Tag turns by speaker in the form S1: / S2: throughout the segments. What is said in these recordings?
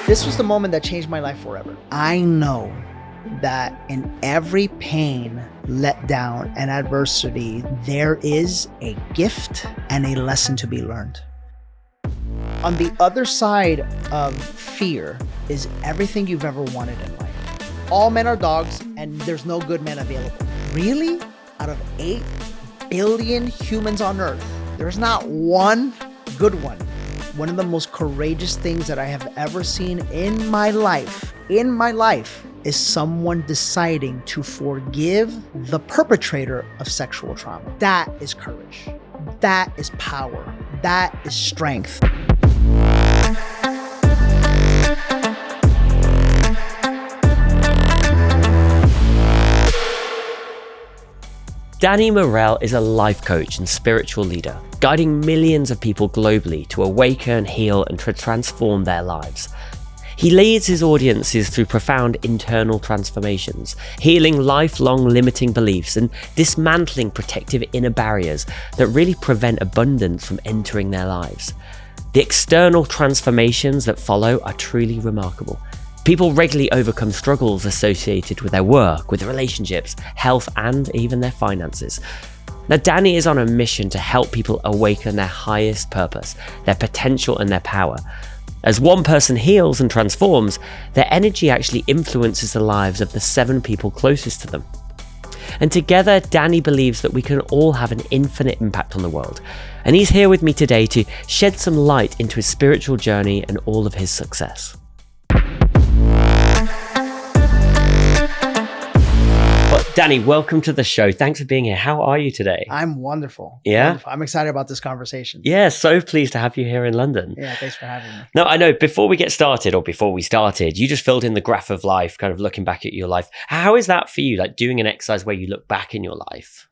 S1: This was the moment that changed my life forever. I know that in every pain, letdown, and adversity, there is a gift and a lesson to be learned. On the other side of fear is everything you've ever wanted in life. All men are dogs, and there's no good men available. Really? Out of 8 billion humans on Earth, there's not one good one. One of the most courageous things that I have ever seen in my life, is someone deciding to forgive the perpetrator of sexual trauma. That is courage. That is power. That is strength.
S2: Danny Morel is a life coach and spiritual leader, guiding millions of people globally to awaken, heal, and to transform their lives. He leads his audiences through profound internal transformations, healing lifelong limiting beliefs and dismantling protective inner barriers that really prevent abundance from entering their lives. The external transformations that follow are truly remarkable. People regularly overcome struggles associated with their work, with relationships, health, and even their finances. Now, Danny is on a mission to help people awaken their highest purpose, their potential, and their power. As one person heals and transforms, their energy actually influences the lives of the 7 people closest to them. And together, Danny believes that we can all have an infinite impact on the world. And he's here with me today to shed some light into his spiritual journey and all of his success. Well, Danny, welcome to the show. Thanks for being here. How are you today?
S1: I'm wonderful.
S2: Yeah?
S1: Wonderful. I'm excited about this conversation.
S2: Yeah, so pleased to have you here in London.
S1: Yeah, thanks for having me.
S2: Now, I know before we started, you just filled in the graph of life, kind of looking back at your life. How is that for you, like doing an exercise where you look back in your life?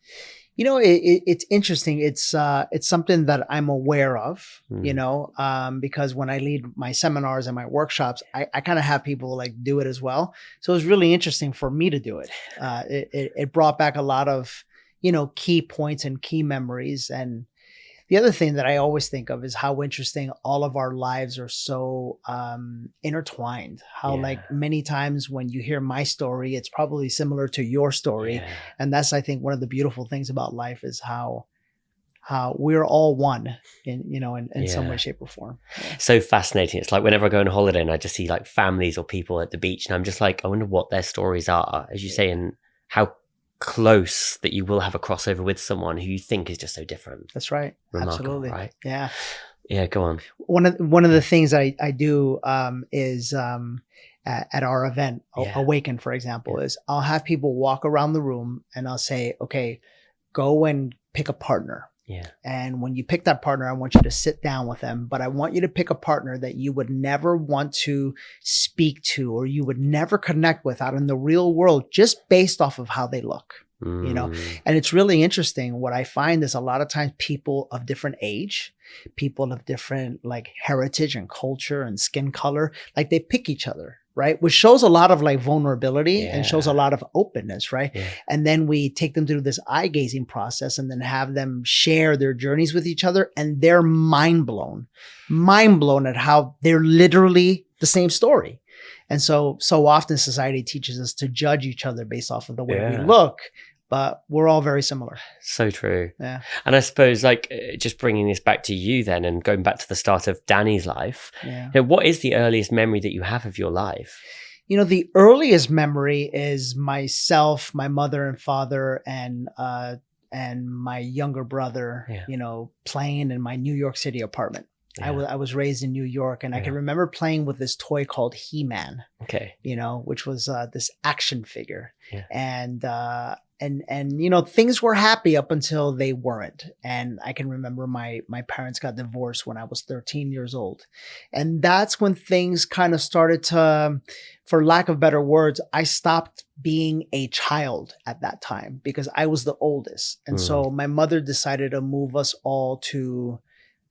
S1: You know, it's interesting. It's something that I'm aware of, because when I lead my seminars and my workshops, I kind of have people like do it as well. So it was really interesting for me to do it. It brought back a lot of, key points and key memories. And the other thing that I always think of is how interesting all of our lives are so intertwined. How like many times when you hear my story, it's probably similar to your story. Yeah. And that's, I think, one of the beautiful things about life is how we're all one in some way, shape, or form. Yeah.
S2: So fascinating. It's like whenever I go on holiday and I just see like families or people at the beach, and I'm just like, I wonder what their stories are, as you say, and how close that you will have a crossover with someone who you think is just so different.
S1: That's right.
S2: Remarkable,
S1: absolutely.
S2: Right?
S1: Yeah,
S2: go on.
S1: One of the things I do is at our event, Awaken, for example, is I'll have people walk around the room and I'll say, okay, go and pick a partner.
S2: Yeah.
S1: And when you pick that partner, I want you to sit down with them, but I want you to pick a partner that you would never want to speak to or you would never connect with out in the real world, just based off of how they look, And it's really interesting. What I find is a lot of times people of different age, people of different like heritage and culture and skin color, like they pick each other. Right. Which shows a lot of like vulnerability and shows a lot of openness. Right. Yeah. And then we take them through this eye gazing process and then have them share their journeys with each other. And they're mind blown at how they're literally the same story. And so often society teaches us to judge each other based off of the way we look. But we're all very similar.
S2: So true.
S1: Yeah.
S2: And I suppose like just bringing this back to you then and going back to the start of Danny's life, what is the earliest memory that you have of your life?
S1: The earliest memory is myself, my mother and father, and my younger brother, playing in my New York City apartment. Yeah. I was raised in New York, and I can remember playing with this toy called He-Man, which was this action figure. Yeah. And things were happy up until they weren't. And I can remember my parents got divorced when I was 13 years old. And that's when things kind of started to, for lack of better words, I stopped being a child at that time because I was the oldest. And so my mother decided to move us all to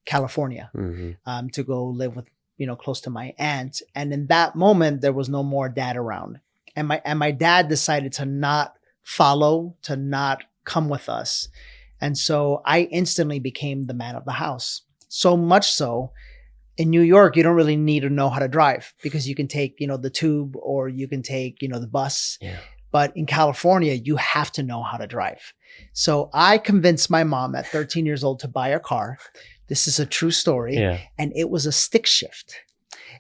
S1: California to go live with, close to my aunt. And in that moment, there was no more dad around. And my dad decided to not come with us. And so I instantly became the man of the house. So much so In New York, you don't really need to know how to drive because you can take, the tube or you can take, the bus.
S2: Yeah.
S1: But in California, you have to know how to drive. So I convinced my mom at 13 years old to buy a car. This is a true story.
S2: Yeah.
S1: And it was a stick shift.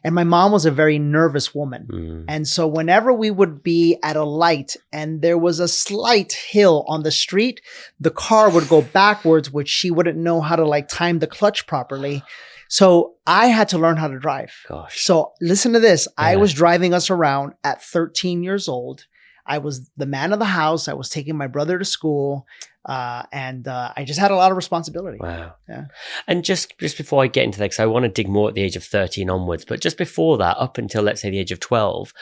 S1: And my mom was a very nervous woman. And so whenever we would be at a light and there was a slight hill on the street, the car would go backwards, which she wouldn't know how to time the clutch properly. So I had to learn how to drive.
S2: Gosh.
S1: So listen to this.
S2: Yeah.
S1: I was driving us around at 13 years old. I was the man of the house. I was taking my brother to school. And I just had a lot of responsibility.
S2: Wow.
S1: Yeah.
S2: And just before I get into that, because I want to dig more at the age of 13 onwards, but just before that, up until, let's say, the age of 12,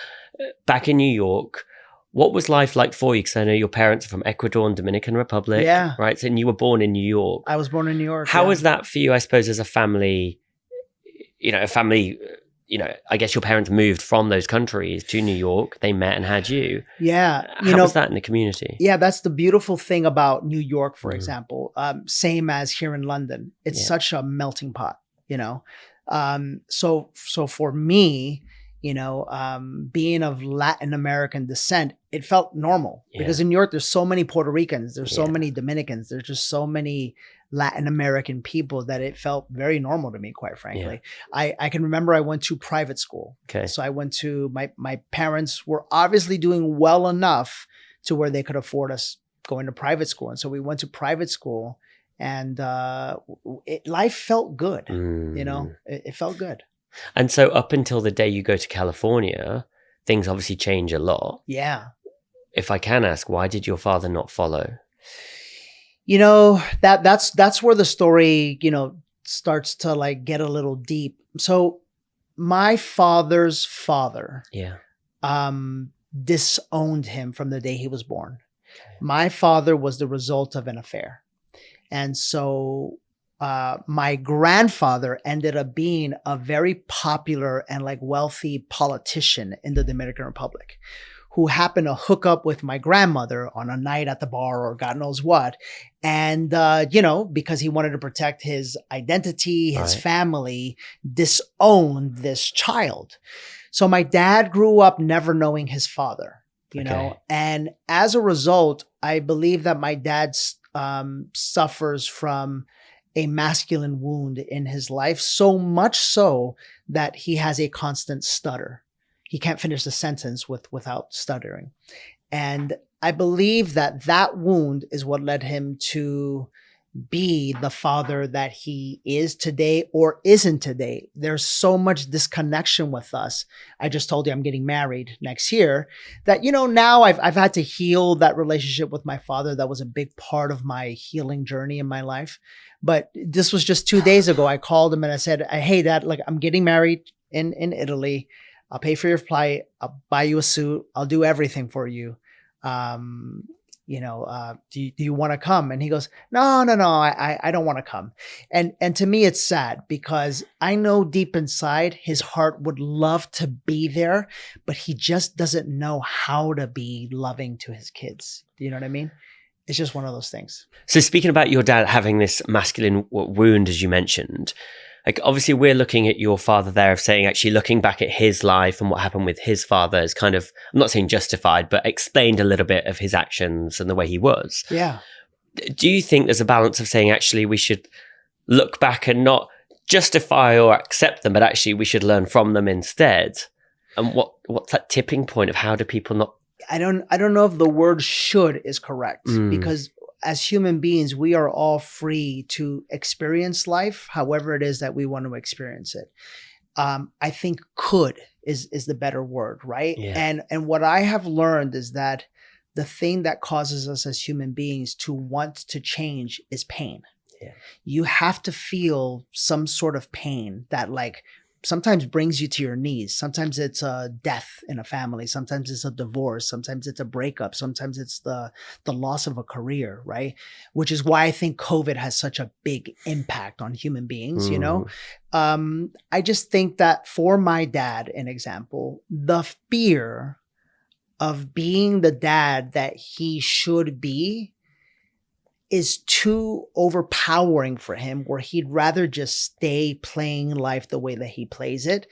S2: back in New York, what was life like for you? Because I know your parents are from Ecuador and Dominican Republic.
S1: Yeah.
S2: Right. So, and you were born in New York.
S1: I was born in New York.
S2: How was that for you, I suppose, as a family, I guess your parents moved from those countries to New York. They met and had you.
S1: Yeah.
S2: How was that in the community?
S1: Yeah, that's the beautiful thing about New York, for example. Same as here in London. It's such a melting pot, So for me, being of Latin American descent, it felt normal because in New York, there's so many Puerto Ricans, there's so many Dominicans, there's just so many Latin American people that it felt very normal to me, quite frankly. Yeah. I can remember I went to private school. Okay. So I went to, my parents were obviously doing well enough to where they could afford us going to private school. And so we went to private school and life felt good, it felt good.
S2: And so up until the day you go to California, things obviously change a lot.
S1: Yeah.
S2: If I can ask, why did your father not follow?
S1: That's where the story, starts to get a little deep. So my father's father, disowned him from the day he was born. Okay. My father was the result of an affair. And so my grandfather ended up being a very popular and wealthy politician in the Dominican Republic who happened to hook up with my grandmother on a night at the bar or God knows what. And, because he wanted to protect his identity, his family, disowned this child. So my dad grew up never knowing his father, you know, and as a result, I believe that my dad suffers from a masculine wound in his life, so much so that he has a constant stutter. He can't finish the sentence without stuttering. And I believe that wound is what led him to be the father that he is today or isn't today. There's so much disconnection with us. I just told you I'm getting married next year that, now I've had to heal that relationship with my father. That was a big part of my healing journey in my life. But this was just 2 days ago. I called him and I said, hey, Dad, I'm getting married in Italy. I'll pay for your flight. I'll buy you a suit. I'll do everything for you. Do you want to come? And he goes, no, I don't want to come. And to me, it's sad because I know deep inside his heart would love to be there, but he just doesn't know how to be loving to his kids. Do you know what I mean? It's just one of those things. So
S2: speaking about your dad having this masculine wound, as you mentioned, obviously we're looking at your father there of saying, actually looking back at his life and what happened with his father is kind of, I'm not saying justified, but explained a little bit of his actions and the way he was.
S1: Yeah.
S2: Do you think there's a balance of saying, actually, we should look back and not justify or accept them, but actually we should learn from them instead? And what's that tipping point of how do people not?
S1: I don't know if the word should is correct because as human beings, we are all free to experience life however it is that we want to experience it. I think could is the better word, right? Yeah. And what I have learned is that the thing that causes us as human beings to want to change is pain. Yeah. You have to feel some sort of pain that sometimes brings you to your knees. Sometimes it's a death in a family. Sometimes it's a divorce. Sometimes it's a breakup. Sometimes it's the loss of a career, right? Which is why I think COVID has such a big impact on human beings, I just think that for my dad, an example, the fear of being the dad that he should be, is too overpowering for him, where he'd rather just stay playing life the way that he plays it.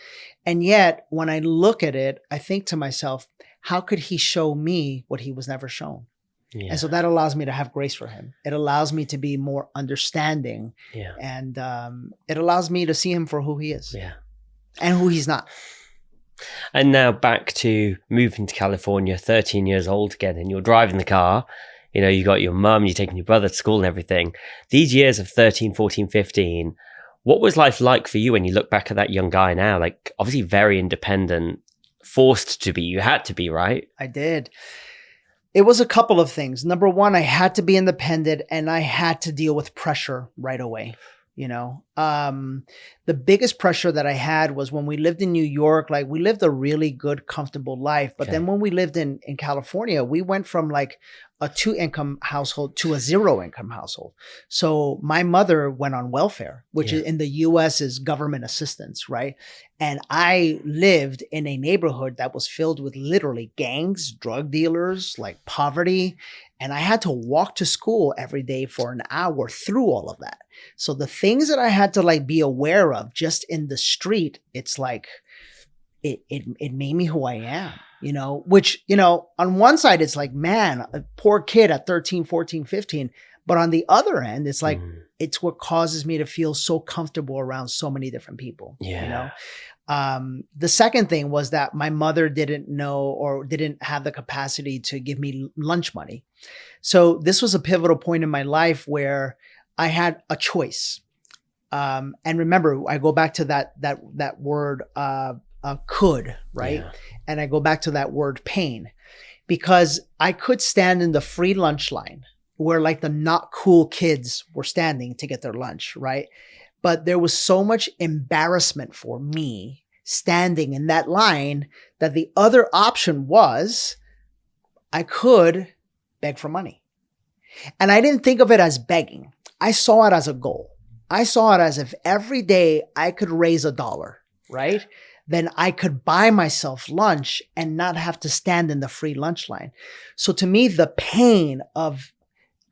S1: And yet, when I look at it, I think to myself, how could he show me what he was never shown?
S2: Yeah.
S1: And so that allows me to have grace for him. It allows me to be more understanding.
S2: Yeah.
S1: And it allows me to see him for who he is.
S2: Yeah.
S1: And who he's not.
S2: And now back to moving to California, 13 years old again, and you're driving the car. You know, you got your mum, you're taking your brother to school and everything. These years of 13, 14, 15, what was life like for you when you look back at that young guy now? Like, obviously very independent, forced to be. You had to be, right?
S1: I did. It was a couple of things. Number one, I had to be independent and I had to deal with pressure right away. You know, the biggest pressure that I had was when we lived in New York, like we lived a really good, comfortable life. But then when we lived in California, we went from like a 2-income household to a 0-income household. So my mother went on welfare, which in the US is government assistance, right? And I lived in a neighborhood that was filled with literally gangs, drug dealers, like poverty. And I had to walk to school every day for an hour through all of that. So the things that I had to like be aware of just in the street, it's like, it made me who I am, you know, which, you know, on one side, it's like, man, a poor kid at 13, 14, 15. But on the other end, it's like, it's what causes me to feel so comfortable around so many different people, you know? The second thing was that my mother didn't know or didn't have the capacity to give me lunch money. So this was a pivotal point in my life where I had a choice. And remember, I go back to that word, could, right? Yeah. And I go back to that word pain, because I could stand in the free lunch line where like the not cool kids were standing to get their lunch, right? But there was so much embarrassment for me standing in that line that the other option was I could beg for money. And I didn't think of it as begging. I saw it as a goal. I saw it as if every day I could raise $1, right? Then I could buy myself lunch and not have to stand in the free lunch line. So to me, the pain of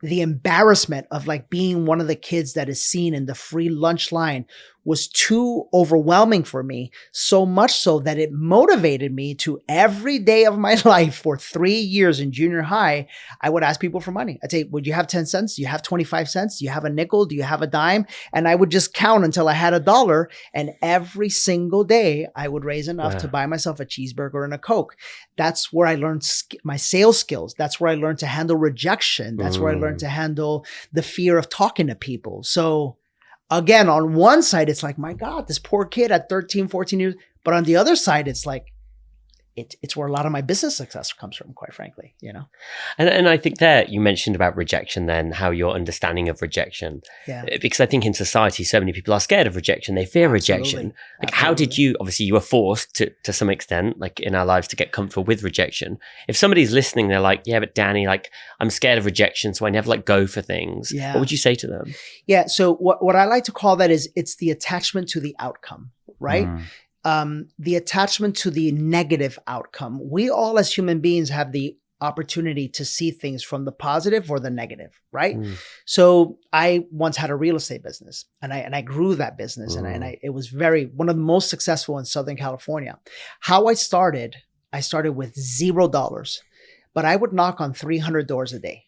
S1: the embarrassment of like being one of the kids that is seen in the free lunch line was too overwhelming for me. So much so that it motivated me to every day of my life for 3 years in junior high, I would ask people for money. I'd say, would you have 10 cents? Do you have 25 cents? Do you have a nickel? Do you have a dime? And I would just count until I had $1. And every single day I would raise enough to buy myself a cheeseburger and a Coke. That's where I learned my sales skills. That's where I learned to handle rejection. That's where I learned to handle the fear of talking to people. So again, on one side, it's like, my God, this poor kid at 13, 14 years. But on the other side, it's like, it's where a lot of my business success comes from, quite frankly, you know?
S2: And I think there you mentioned about rejection then, how your understanding of rejection. Yeah. Because I think in society, so many people are scared of rejection. They fear rejection. Like, how did you, obviously you were forced to some extent, like in our lives, to get comfortable with rejection. If somebody's listening, they're like, yeah, but Danny, like I'm scared of rejection, so I never like go for things. Yeah. What would you say to them?
S1: Yeah. So what I like to call that is it's the attachment to the outcome, right? The attachment to the negative outcome. We all as human beings have the opportunity to see things from the positive or the negative, right? So I once had a real estate business and I grew that business and it was one of the most successful in Southern California. How I started with $0, but I would knock on 300 doors a day.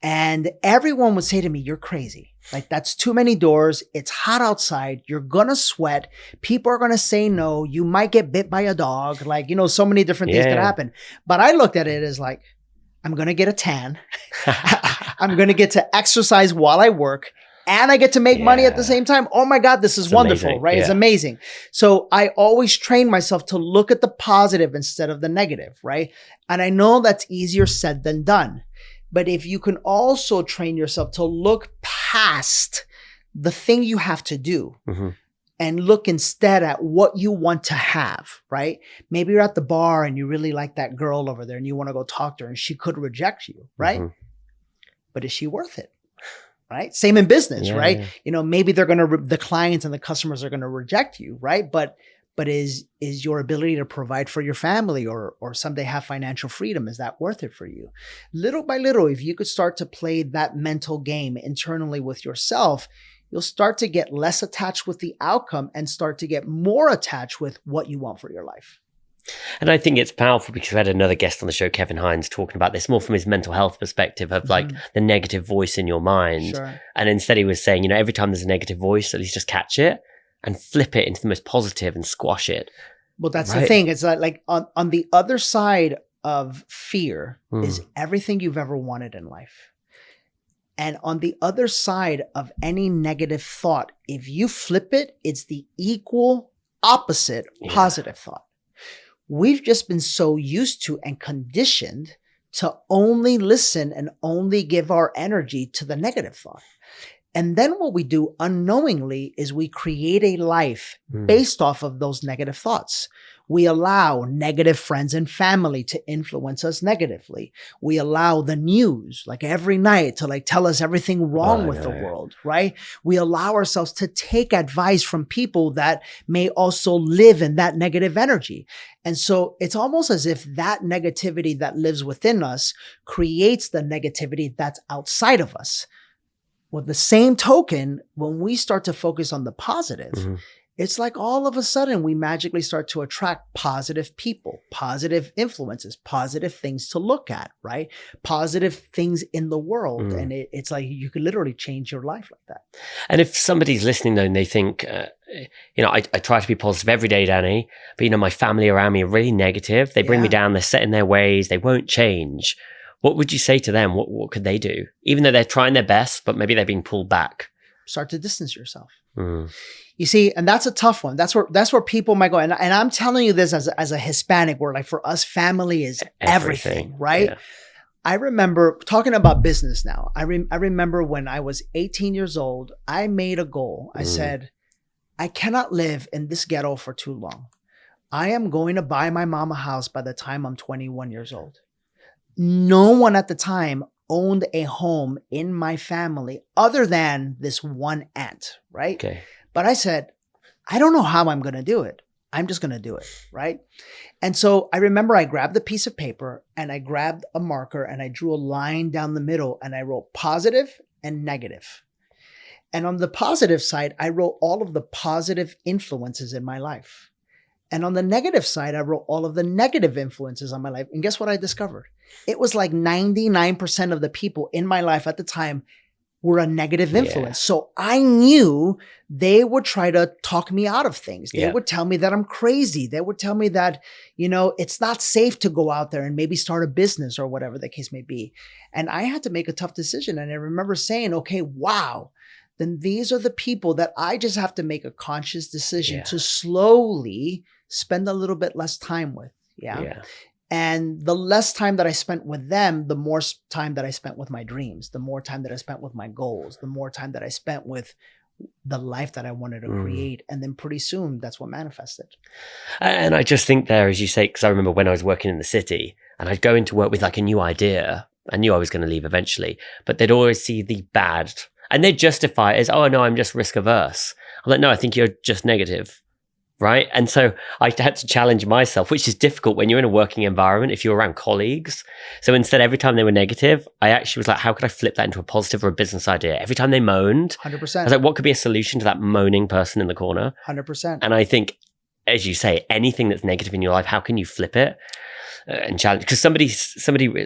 S1: And everyone would say to me, you're crazy. Like, that's too many doors. It's hot outside. You're going to sweat. People are going to say no. You might get bit by a dog. Like, you know, so many different things could happen. But I looked at it as like, I'm going to get a tan. I'm going to get to exercise while I work. And I get to make money at the same time. Oh my God, this is wonderful, amazing, right? Yeah. It's amazing. So I always train myself to look at the positive instead of the negative, right? And I know that's easier said than done. But if you can also train yourself to look past the thing you have to do and look instead at what you want to have, right? Maybe you're at the bar and you really like that girl over there and you want to go talk to her and she could reject you, right? But is she worth it? Right? Same in business, right? Yeah. You know, maybe the clients and the customers are going to reject you, right? But but is your ability to provide for your family or someday have financial freedom, is that worth it for you? Little by little, if you could start to play that mental game internally with yourself, you'll start to get less attached with the outcome and start to get more attached with what you want for your life.
S2: And I think it's powerful because we had another guest on the show, Kevin Hines, talking about this more from his mental health perspective of like the negative voice in your mind.
S1: Sure.
S2: And instead he was saying, you know, every time there's a negative voice, at least just catch it and flip it into the most positive and squash it.
S1: Well, that's the thing. It's like on the other side of fear is everything you've ever wanted in life. And on the other side of any negative thought, if you flip it, it's the equal opposite positive thought. We've just been so used to and conditioned to only listen and only give our energy to the negative thought. And then what we do unknowingly is we create a life based off of those negative thoughts. We allow negative friends and family to influence us negatively. We allow the news, like every night, to like tell us everything wrong with the world, right? We allow ourselves to take advice from people that may also live in that negative energy. And so it's almost as if that negativity that lives within us creates the negativity that's outside of us. With the same token, when we start to focus on the positive, it's like all of a sudden we magically start to attract positive people, positive influences, positive things to look at, right? Positive things in the world. And it's like you could literally change your life like that.
S2: And if somebody's listening though and they think, you know, I try to be positive every day, Danny, but you know, my family around me are really negative. They bring me down. They're set in their ways. They won't change. What would you say to them? What could they do? Even though they're trying their best, but maybe they're being pulled back.
S1: Start to distance yourself. You see, and that's a tough one. That's where people might go. And I'm telling you this as a Hispanic word, like for us, family is everything, right? Yeah. I remember talking about business now. I remember when I was 18 years old, I made a goal. I said, I cannot live in this ghetto for too long. I am going to buy my mom a house by the time I'm 21 years old. No one at the time owned a home in my family other than this one aunt, right?
S2: Okay.
S1: But I said, I don't know how I'm going to do it. I'm just going to do it, right? And so I remember I grabbed a piece of paper and I grabbed a marker and I drew a line down the middle and I wrote positive and negative. And on the positive side, I wrote all of the positive influences in my life. And on the negative side, I wrote all of the negative influences on my life. And guess what I discovered? It was like 99% of the people in my life at the time were a negative influence. So I knew they would try to talk me out of things. They would tell me that I'm crazy. They would tell me that, you know, it's not safe to go out there and maybe start a business or whatever the case may be. And I had to make a tough decision. And I remember saying, okay, wow, then these are the people that I just have to make a conscious decision to slowly spend a little bit less time with. And the less time that I spent with them, the more time that I spent with my dreams, the more time that I spent with my goals, the more time that I spent with the life that I wanted to create. And then pretty soon that's what manifested.
S2: And I just think there, as you say, because I remember when I was working in the city and I'd go into work with like a new idea. I knew I was going to leave eventually, but they'd always see the bad and they'd justify it as, oh no, I'm just risk averse. I'm like, no, I think you're just negative. Right. And so I had to challenge myself, which is difficult when you're in a working environment, if you're around colleagues. So instead, every time they were negative, I actually was like, how could I flip that into a positive or a business idea? Every time they moaned,
S1: 100%.
S2: I was like, what could be a solution to that moaning person in the corner?
S1: 100%.
S2: And I think, as you say, anything that's negative in your life, how can you flip it and challenge? Because somebody,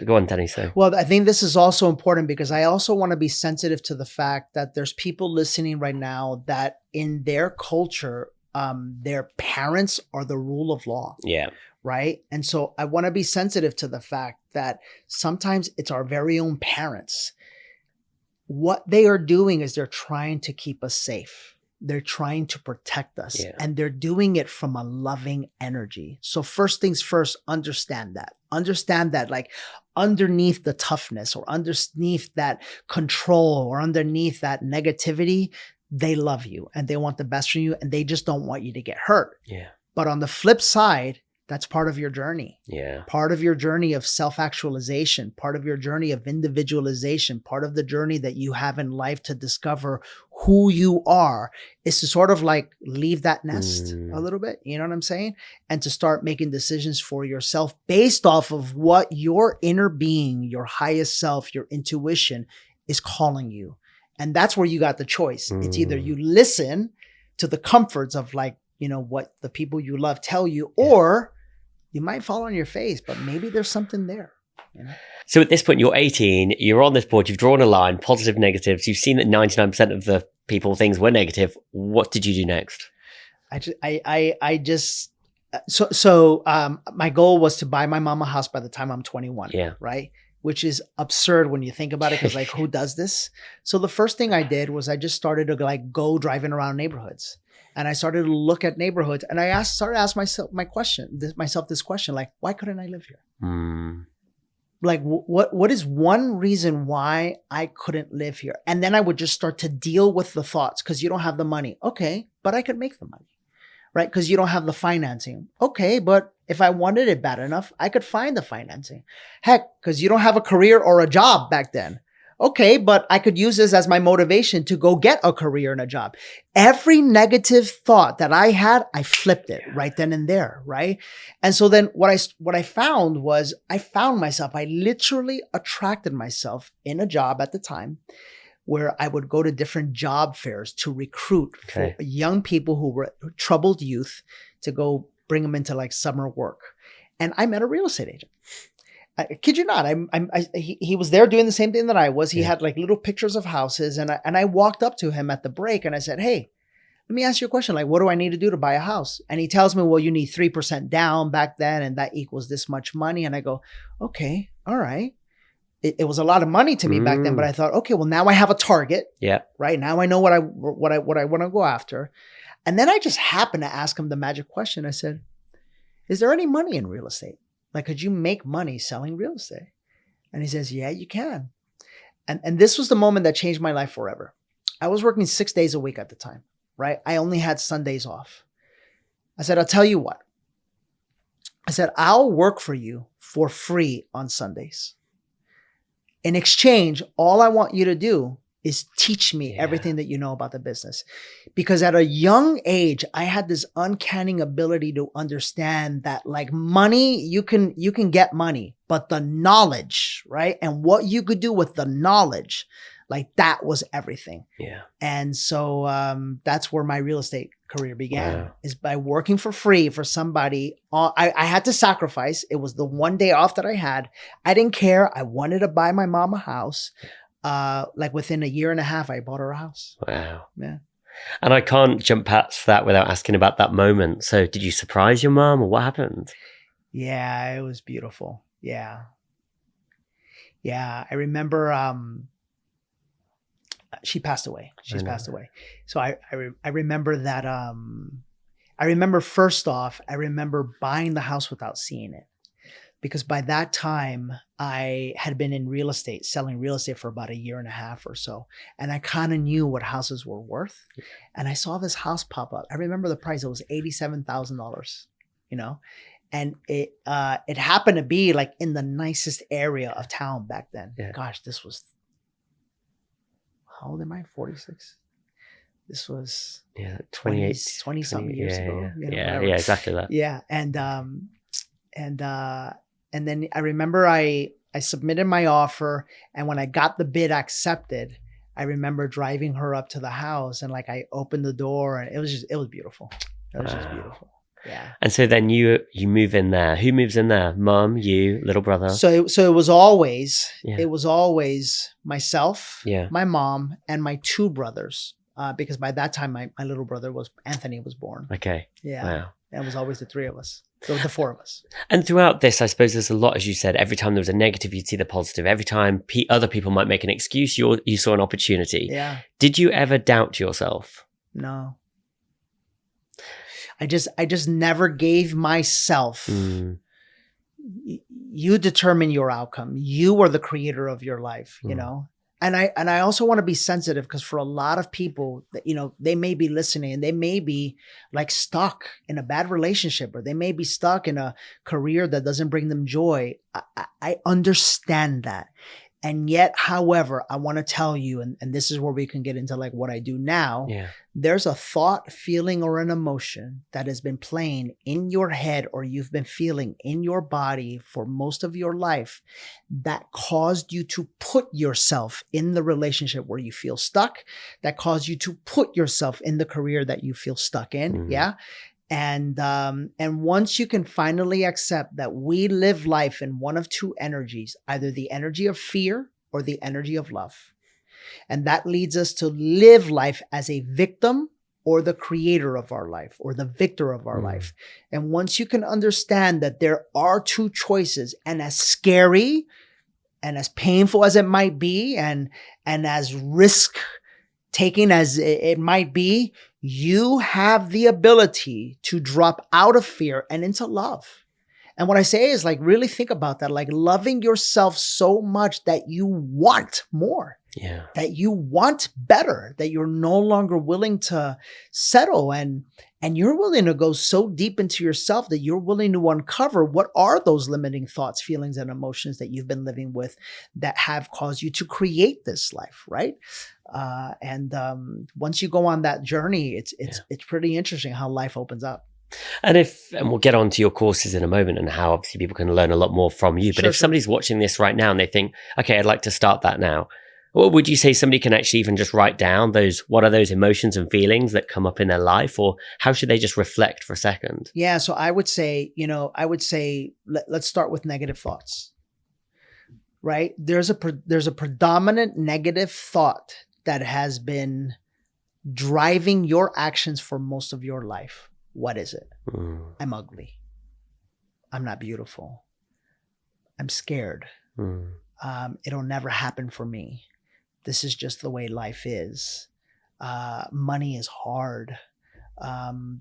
S2: go on, Danny. So.
S1: Well, I think this is also important because I also want to be sensitive to the fact that there's people listening right now that in their culture, their parents are the rule of law.
S2: Yeah.
S1: Right. And so I want to be sensitive to the fact that sometimes it's our very own parents. What they are doing is they're trying to keep us safe. They're trying to protect us and they're doing it from a loving energy. So first things first, understand that like underneath the toughness or underneath that control or underneath that negativity, they love you and they want the best for you and they just don't want you to get hurt.
S2: Yeah.
S1: But on the flip side, that's part of your journey.
S2: Yeah.
S1: Part of your journey of self-actualization, part of your journey of individualization, part of the journey that you have in life to discover who you are is to sort of like leave that nest a little bit. You know what I'm saying? And to start making decisions for yourself based off of what your inner being, your highest self, your intuition is calling you. And that's where you got the choice. It's either you listen to the comforts of like, you know, what the people you love tell you, or you might fall on your face, but maybe there's something there, you know?
S2: So at this point, you're 18, you're on this board, you've drawn a line, positive, negatives. You've seen that 99% of the things were negative. What did you do next?
S1: My goal was to buy my mom a house by the time I'm 21.
S2: Yeah.
S1: Right. Which is absurd when you think about it, because like, who does this? So the first thing I did was I just started to like go driving around neighborhoods, and I started to look at neighborhoods, and I started to ask myself this question, like, why couldn't I live here? Like, what is one reason why I couldn't live here? And then I would just start to deal with the thoughts, because you don't have the money. Okay, but I could make the money, right? Because you don't have the financing. Okay, but if I wanted it bad enough, I could find the financing. Heck, because you don't have a career or a job back then. Okay, but I could use this as my motivation to go get a career and a job. Every negative thought that I had, I flipped it right then and there, right? And so then what I found was I literally attracted myself in a job at the time where I would go to different job fairs to recruit for young people who were troubled youth to go bring them into like summer work. And I met a real estate agent. I kid you not. He was there doing the same thing that I was. He had like little pictures of houses, and I walked up to him at the break and I said, "Hey, let me ask you a question. Like, what do I need to do to buy a house?" And he tells me, "Well, you need 3% down back then, and that equals this much money." And I go, "Okay, all right." It was a lot of money to me back then, but I thought, okay, well, now I have a target. Yeah. Right now I know what I want to go after. And then I just happened to ask him the magic question. I said, "Is there any money in real estate? Like, could you make money selling real estate?" And he says, "Yeah, you can." And this was the moment that changed my life forever. I was working 6 days a week at the time, right? I only had Sundays off. I said, "I'll tell you what." I said, "I'll work for you for free on Sundays. In exchange, all I want you to do is teach me everything that you know about the business." Because at a young age, I had this uncanny ability to understand that like money, you can get money, but the knowledge, right? And what you could do with the knowledge, like that was everything. Yeah. And so that's where my real estate career began, is by working for free for somebody. I had to sacrifice. It was the one day off that I had. I didn't care. I wanted to buy my mom a house. Like within a year and a half, I bought her a house. Wow. Yeah.
S2: And I can't jump past that without asking about that moment. So did you surprise your mom, or what happened?
S1: Yeah, it was beautiful. Yeah. Yeah. I remember, she passed away. She's passed away. So I remember that, I remember first off, I remember buying the house without seeing it. Because by that time, I had been in real estate, selling real estate for about a year and a half or so. And I kind of knew what houses were worth. And I saw this house pop up. I remember the price. It was $87,000, you know? And it happened to be like in the nicest area of town back then. Yeah. Gosh, this was, how old am I? 46? This was
S2: 20
S1: something years ago.
S2: Yeah. You know, yeah, exactly that.
S1: Yeah. And then I remember I submitted my offer, and when I got the bid accepted, I remember driving her up to the house, and like I opened the door, and it was beautiful. It was just beautiful. Yeah.
S2: And so then you move in there. Who moves in there? Mom, you, little brother?
S1: So it was always myself, my mom, and my two brothers. Because by that time my little brother Anthony was born. Okay. Yeah. Wow. And it was always the three of us. So the four of us.
S2: And throughout this, I suppose there's a lot, as you said, every time there was a negative, you'd see the positive. Every time other people might make an excuse, you saw an opportunity. Yeah. Did you ever doubt yourself?
S1: No. I just never gave myself. You determine your outcome. You are the creator of your life, you know? And I also want to be sensitive, because for a lot of people that, you know, they may be listening and they may be like stuck in a bad relationship, or they may be stuck in a career that doesn't bring them joy. I understand that. And yet, however, I want to tell you, and this is where we can get into like what I do now.
S2: Yeah.
S1: There's a thought, feeling, or an emotion that has been playing in your head or you've been feeling in your body for most of your life that caused you to put yourself in the relationship where you feel stuck, that caused you to put yourself in the career that you feel stuck in.
S2: Mm.
S1: Yeah. And once you can finally accept that we live life in one of two energies, either the energy of fear or the energy of love. And that leads us to live life as a victim or the creator of our life or the victor of our life. And once you can understand that there are two choices, and as scary and as painful as it might be, and as risk taking as it might be, you have the ability to drop out of fear and into love. And what I say is like, really think about that, like loving yourself so much that you want more, that you want better, that you're no longer willing to settle, and you're willing to go so deep into yourself that you're willing to uncover what are those limiting thoughts, feelings, and emotions that you've been living with that have caused you to create this life, right? Once you go on that journey, it's pretty interesting how life opens up.
S2: And we'll get on to your courses in a moment and how obviously people can learn a lot more from you. But if somebody's watching this right now and they think, okay, I'd like to start that now, what would you say somebody can actually even just write down what are those emotions and feelings that come up in their life, or how should they just reflect for a second?
S1: Yeah. So I would say, let's start with negative thoughts, right? There's a predominant negative thought that has been driving your actions for most of your life. What is it? I'm ugly. I'm not beautiful. I'm scared. It'll never happen for me. This is just the way life is. Money is hard.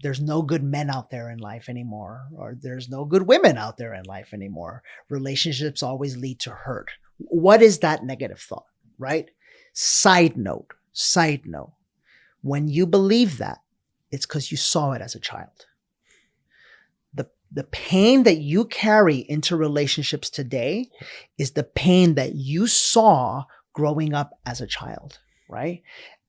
S1: There's no good men out there in life anymore, or there's no good women out there in life anymore. Relationships always lead to hurt. What is that negative thought, right? Side note, when you believe that, it's because you saw it as a child. The pain that you carry into relationships today is the pain that you saw growing up as a child, right?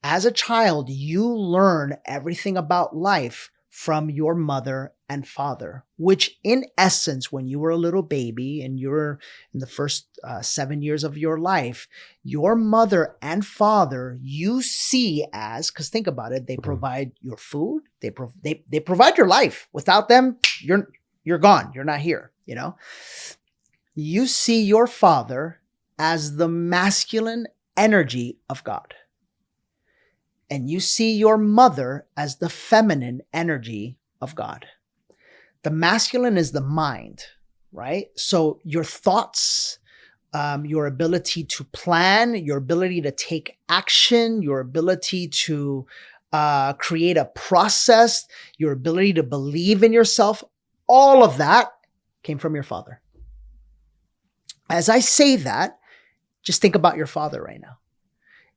S1: As a child, you learn everything about life from your mother and father, which in essence, when you were a little baby and you're in the first 7 years of your life, your mother and father, you see as, because think about it, they provide your food, they provide your life. Without them, you're gone. You're not here, You see your father as the masculine energy of God. And you see your mother as the feminine energy of God. The masculine is the mind, right? So your thoughts, your ability to plan, your ability to take action, your ability to create a process, your ability to believe in yourself, all of that came from your father. As I say that, just think about your father right now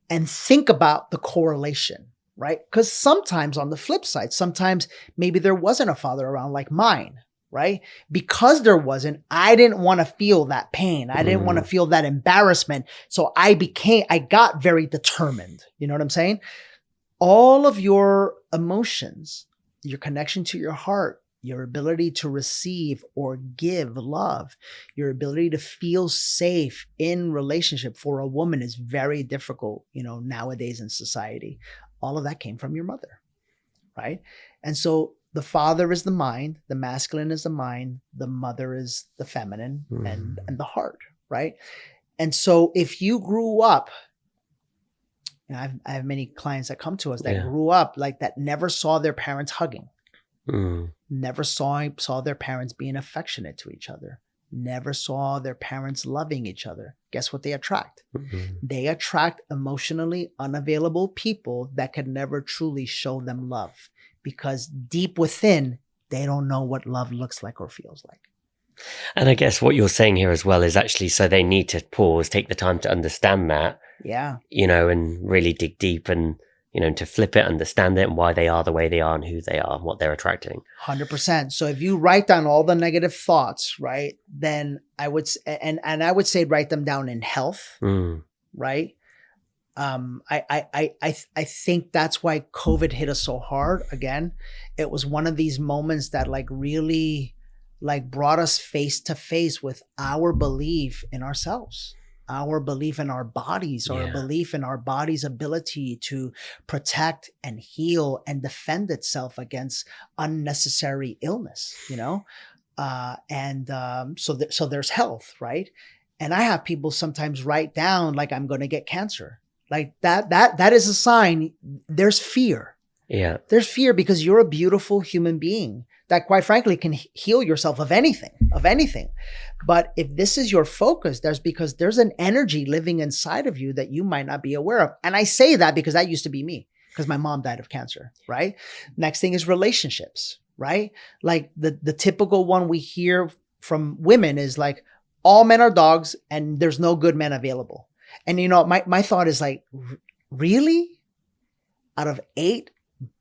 S1: and think about the correlation, right? Because sometimes on the flip side, sometimes maybe there wasn't a father around like mine, right? Because there wasn't, I didn't want to feel that pain. I didn't want to feel that embarrassment. So I got very determined. You know what I'm saying? All of your emotions, your connection to your heart, your ability to receive or give love, your ability to feel safe in relationship for a woman is very difficult, nowadays in society. All of that came from your mother, right? And so the father is the mind, the masculine is the mind, the mother is the feminine and the heart, right? And so if you grew up, I have many clients that come to us that grew up like that, never saw their parents hugging. Never saw their parents being affectionate to each other. Never saw their parents loving each other. Guess what they attract? They attract emotionally unavailable people that can never truly show them love, because deep within, they don't know what love looks like or feels like.
S2: And I guess what you're saying here as well is actually, so they need to pause, take the time to understand that.
S1: Yeah.
S2: And really dig deep and, to flip it, understand it, and why they are the way they are and who they are and what they're attracting.
S1: 100%. So if you write down all the negative thoughts, right, then I would, and I would say write them down in health, right? I think that's why COVID hit us so hard. Again, it was one of these moments that like really like brought us face to face with our belief in ourselves, our belief in our bodies, or a belief in our body's ability to protect and heal and defend itself against unnecessary illness, so there's health, right? And I have people sometimes write down like, I'm going to get cancer. Like that is a sign. There's fear.
S2: Yeah.
S1: There's fear because you're a beautiful human being that quite frankly can heal yourself of anything. But if this is your focus, because there's an energy living inside of you that you might not be aware of. And I say that because that used to be me, because my mom died of cancer, right? Next thing is relationships, right? Like the typical one we hear from women is like, all men are dogs and there's no good men available. And my thought is like, really? Out of 8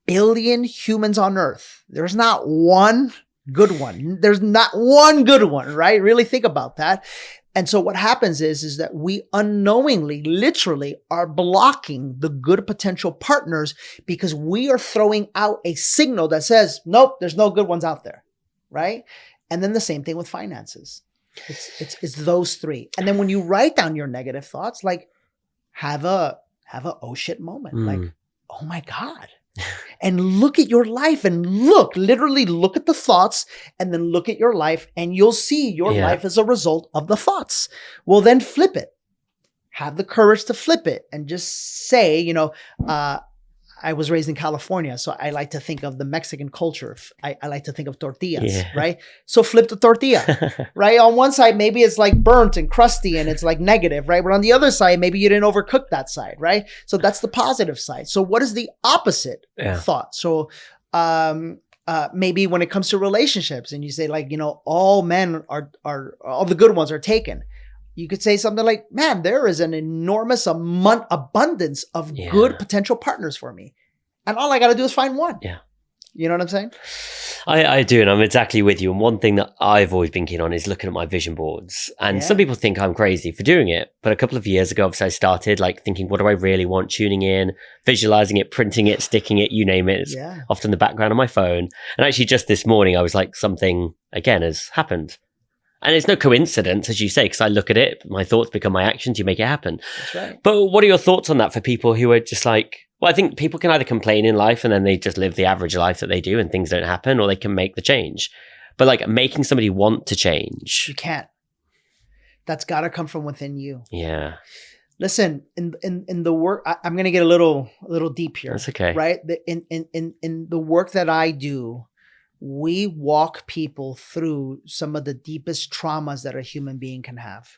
S1: billion humans on earth, there's not one good one. There's not one good one, right? Really think about that. And so what happens is that we unknowingly, literally are blocking the good potential partners because we are throwing out a signal that says, nope, there's no good ones out there, right? And then the same thing with finances. It's those 3. And then when you write down your negative thoughts, like have a oh shit moment, like, oh my God. And look at your life and literally look at the thoughts and then look at your life and you'll see your life as a result of the thoughts. Well, then flip it. Have the courage to flip it and just say, I was raised in California, so I like to think of the Mexican culture. I like to think of tortillas, right? So flip the tortilla, right? On one side, maybe it's like burnt and crusty and it's like negative, right? But on the other side, maybe you didn't overcook that side, right? So that's the positive side. So what is the opposite thought? So maybe when it comes to relationships and you say like, all men are all the good ones are taken. You could say something like, man, there is an enormous abundance of good potential partners for me. And all I got to do is find one.
S2: Yeah.
S1: You know what I'm saying?
S2: I do. And I'm exactly with you. And one thing that I've always been keen on is looking at my vision boards. And some people think I'm crazy for doing it. But a couple of years ago, obviously I started like thinking, what do I really want? Tuning in, visualizing it, printing it, sticking it, you name it. It's often the background on my phone. And actually just this morning, I was like, something again has happened. And it's no coincidence, as you say, because I look at it, my thoughts become my actions, you make it happen.
S1: That's right.
S2: But what are your thoughts on that for people who are just like, well, I think people can either complain in life and then they just live the average life that they do and things don't happen, or they can make the change. But like making somebody want to change.
S1: You can't. That's got to come from within you.
S2: Yeah.
S1: Listen, in the work, I'm going to get a little deep here.
S2: That's okay.
S1: Right? In the work that I do, we walk people through some of the deepest traumas that a human being can have.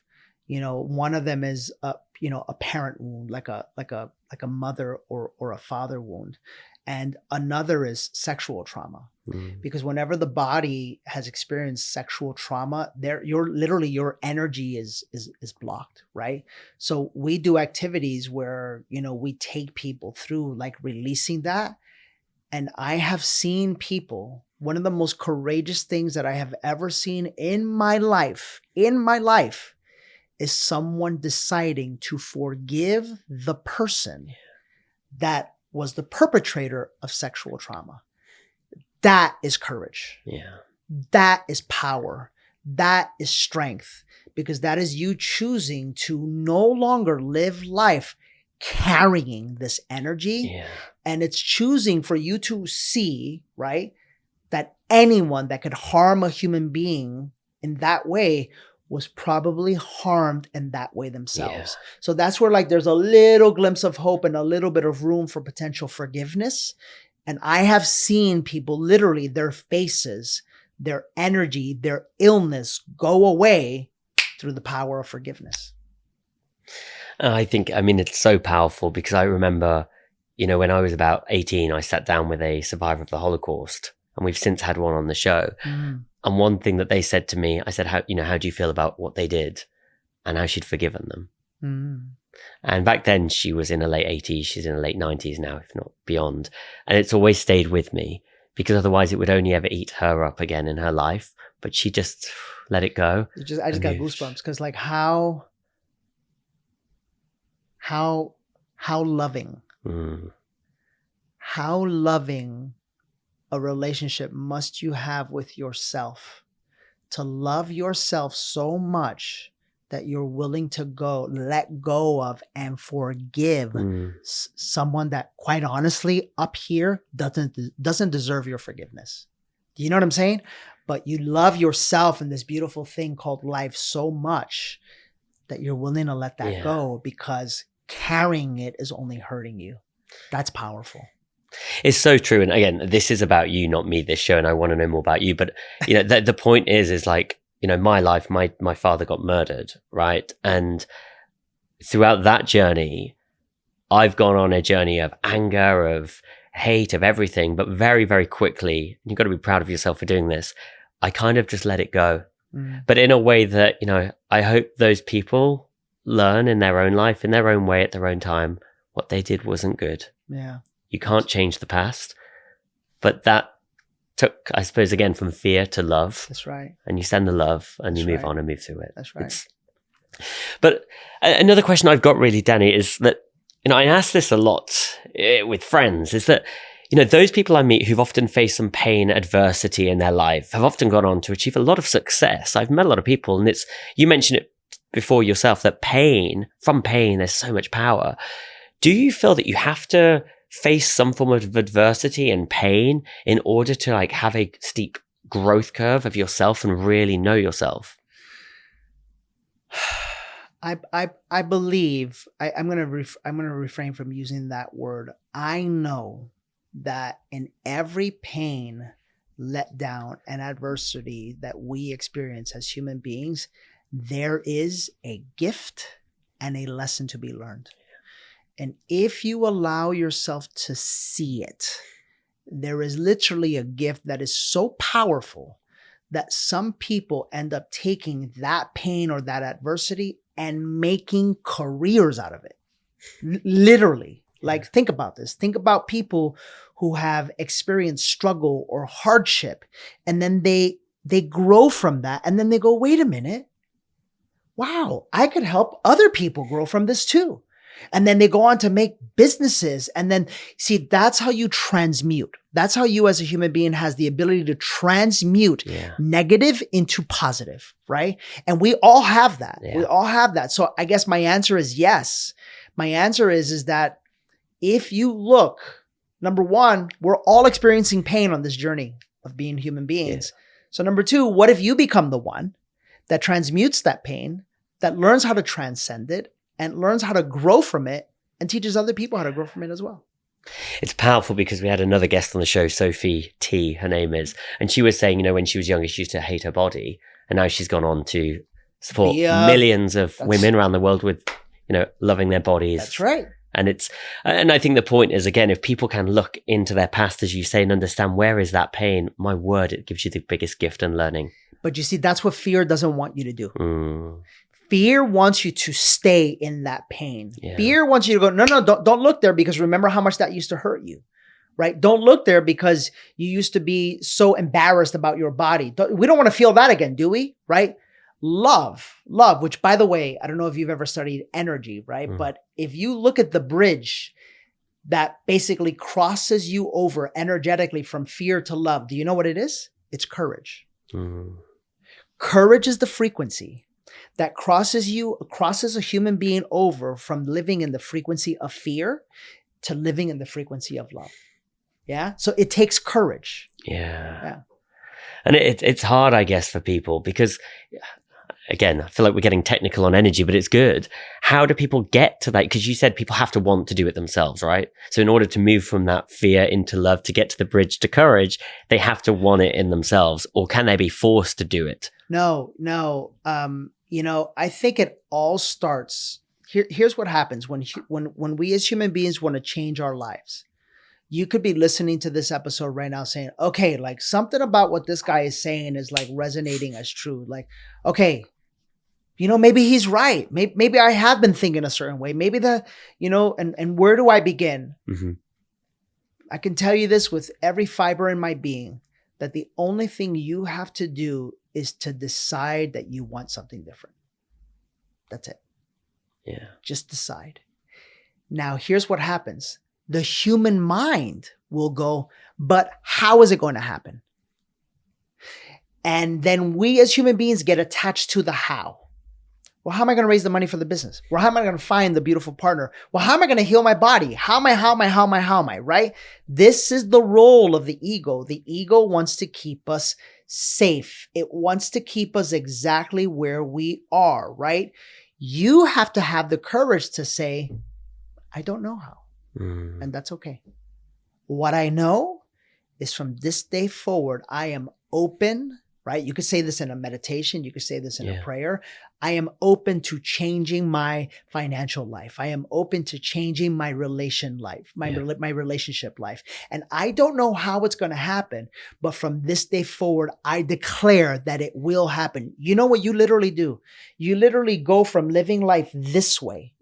S1: One of them is a parent wound, like a mother or a father wound. And another is sexual trauma. Because whenever the body has experienced sexual trauma, your energy is blocked, right? So we do activities where, we take people through like releasing that. And I have seen people, one of the most courageous things that I have ever seen in my life is someone deciding to forgive the person that was the perpetrator of sexual trauma. That is courage.
S2: Yeah.
S1: That is power. That is strength, because that is you choosing to no longer live life carrying this energy.
S2: Yeah.
S1: And it's choosing for you to see, right, that anyone that could harm a human being in that way was probably harmed in that way themselves. Yeah. So that's where like there's a little glimpse of hope and a little bit of room for potential forgiveness. And I have seen people literally, their faces, their energy, their illness go away through the power of forgiveness.
S2: It's so powerful because I remember, when I was about 18, I sat down with a survivor of the Holocaust, and we've since had one on the show. And one thing that they said to me, I said, how do you feel about what they did and how she'd forgiven them? And back then she was in her late 80s. She's in her late 90s now, if not beyond. And it's always stayed with me because otherwise it would only ever eat her up again in her life. But she just let it go.
S1: I just got goosebumps because like how loving, how loving a relationship must you have with yourself to love yourself so much that you're willing to let go of and forgive someone that quite honestly up here doesn't deserve your forgiveness. Do you know what I'm saying? But you love yourself and this beautiful thing called life so much that you're willing to let that go because carrying it is only hurting you. That's powerful.
S2: It's so true. And again, this is about you, not me, this show. And I want to know more about you. But, you know, the point is like, you know, my life, my father got murdered, right? And throughout that journey, I've gone on a journey of anger, of hate, of everything. But very, very quickly, you've got to be proud of yourself for doing this. I kind of just let it go. But in a way that, you know, I hope those people learn in their own life, in their own way, at their own time, what they did wasn't good.
S1: Yeah.
S2: You can't change the past. But that took, I suppose, again, from fear to love.
S1: That's right.
S2: And you send the love and you move on and move through it.
S1: That's right.
S2: But another question I've got really, Danny, is that, you know, I ask this a lot with friends, is that, you know, those people I meet who've often faced some pain, adversity in their life have often gone on to achieve a lot of success. I've met a lot of people, and you mentioned it before yourself, that from pain, there's so much power. Do you feel that you have to face some form of adversity and pain in order to like have a steep growth curve of yourself and really know yourself?
S1: I believe I'm gonna refrain from using that word. I know that in every pain, letdown, and adversity that we experience as human beings, there is a gift and a lesson to be learned. And if you allow yourself to see it, there is literally a gift that is so powerful that some people end up taking that pain or that adversity and making careers out of it. Literally. Like, think about this. Think about people who have experienced struggle or hardship, and then they grow from that, and then they go, wait a minute. Wow, I could help other people grow from this too. And then they go on to make businesses. And then see, that's how you transmute. That's how you as a human being has the ability to transmute negative into positive, right? And we all have that. We all have that. So I guess my answer is yes. My answer is that if you look, number one, we're all experiencing pain on this journey of being human beings. So number two, what if you become the one that transmutes that pain, that learns how to transcend it, and learns how to grow from it, and teaches other people how to grow from it as well?
S2: It's powerful because we had another guest on the show, Sophie T, her name is, and she was saying, you know, when she was younger, she used to hate her body, and now she's gone on to support millions of women around the world with, you know, loving their bodies.
S1: That's right.
S2: And I think the point is, again, if people can look into their past, as you say, and understand where is that pain, my word, it gives you the biggest gift in learning.
S1: But you see, that's what fear doesn't want you to do. Fear wants you to stay in that pain. Fear wants you to go, no, don't look there, because remember how much that used to hurt you, right? Don't look there because you used to be so embarrassed about your body. We don't want to feel that again, do we? Right? Love, which, by the way, I don't know if you've ever studied energy, right? But if you look at the bridge that basically crosses you over energetically from fear to love, do you know what it is? It's courage. Courage is the frequency that crosses a human being over from living in the frequency of fear to living in the frequency of love. Yeah. So it takes courage.
S2: Yeah. And it's hard, I guess, for people because, again, I feel like we're getting technical on energy, but it's good. How do people get to that? Because you said people have to want to do it themselves, right? So in order to move from that fear into love, to get to the bridge to courage, they have to want it in themselves, or can they be forced to do it?
S1: No. You know, I think it all starts here's what happens when we as human beings want to change our lives. You could be listening to this episode right now saying, okay, like something about what this guy is saying is like resonating as true. Like, okay, Maybe he's right. Maybe I have been thinking a certain way. Maybe and where do I begin?
S2: Mm-hmm.
S1: I can tell you this with every fiber in my being, that the only thing you have to do is to decide that you want something different. That's it.
S2: Yeah.
S1: Just decide. Now, here's what happens. The human mind will go, but how is it going to happen? And then we as human beings get attached to the how. Well, how am I going to raise the money for the business? Well, how am I going to find the beautiful partner? Well, how am I going to heal my body? How am I, right? This is the role of the ego. The ego wants to keep us safe. It wants to keep us exactly where we are, right? You have to have the courage to say, I don't know how. And that's okay. What I know is from this day forward, I am open, right? You could say this in a meditation. You could say this in a prayer. I am open to changing my financial life. I am open to changing my relationship life. And I don't know how it's going to happen, but from this day forward, I declare that it will happen. You know what you literally do? You literally go from living life this way,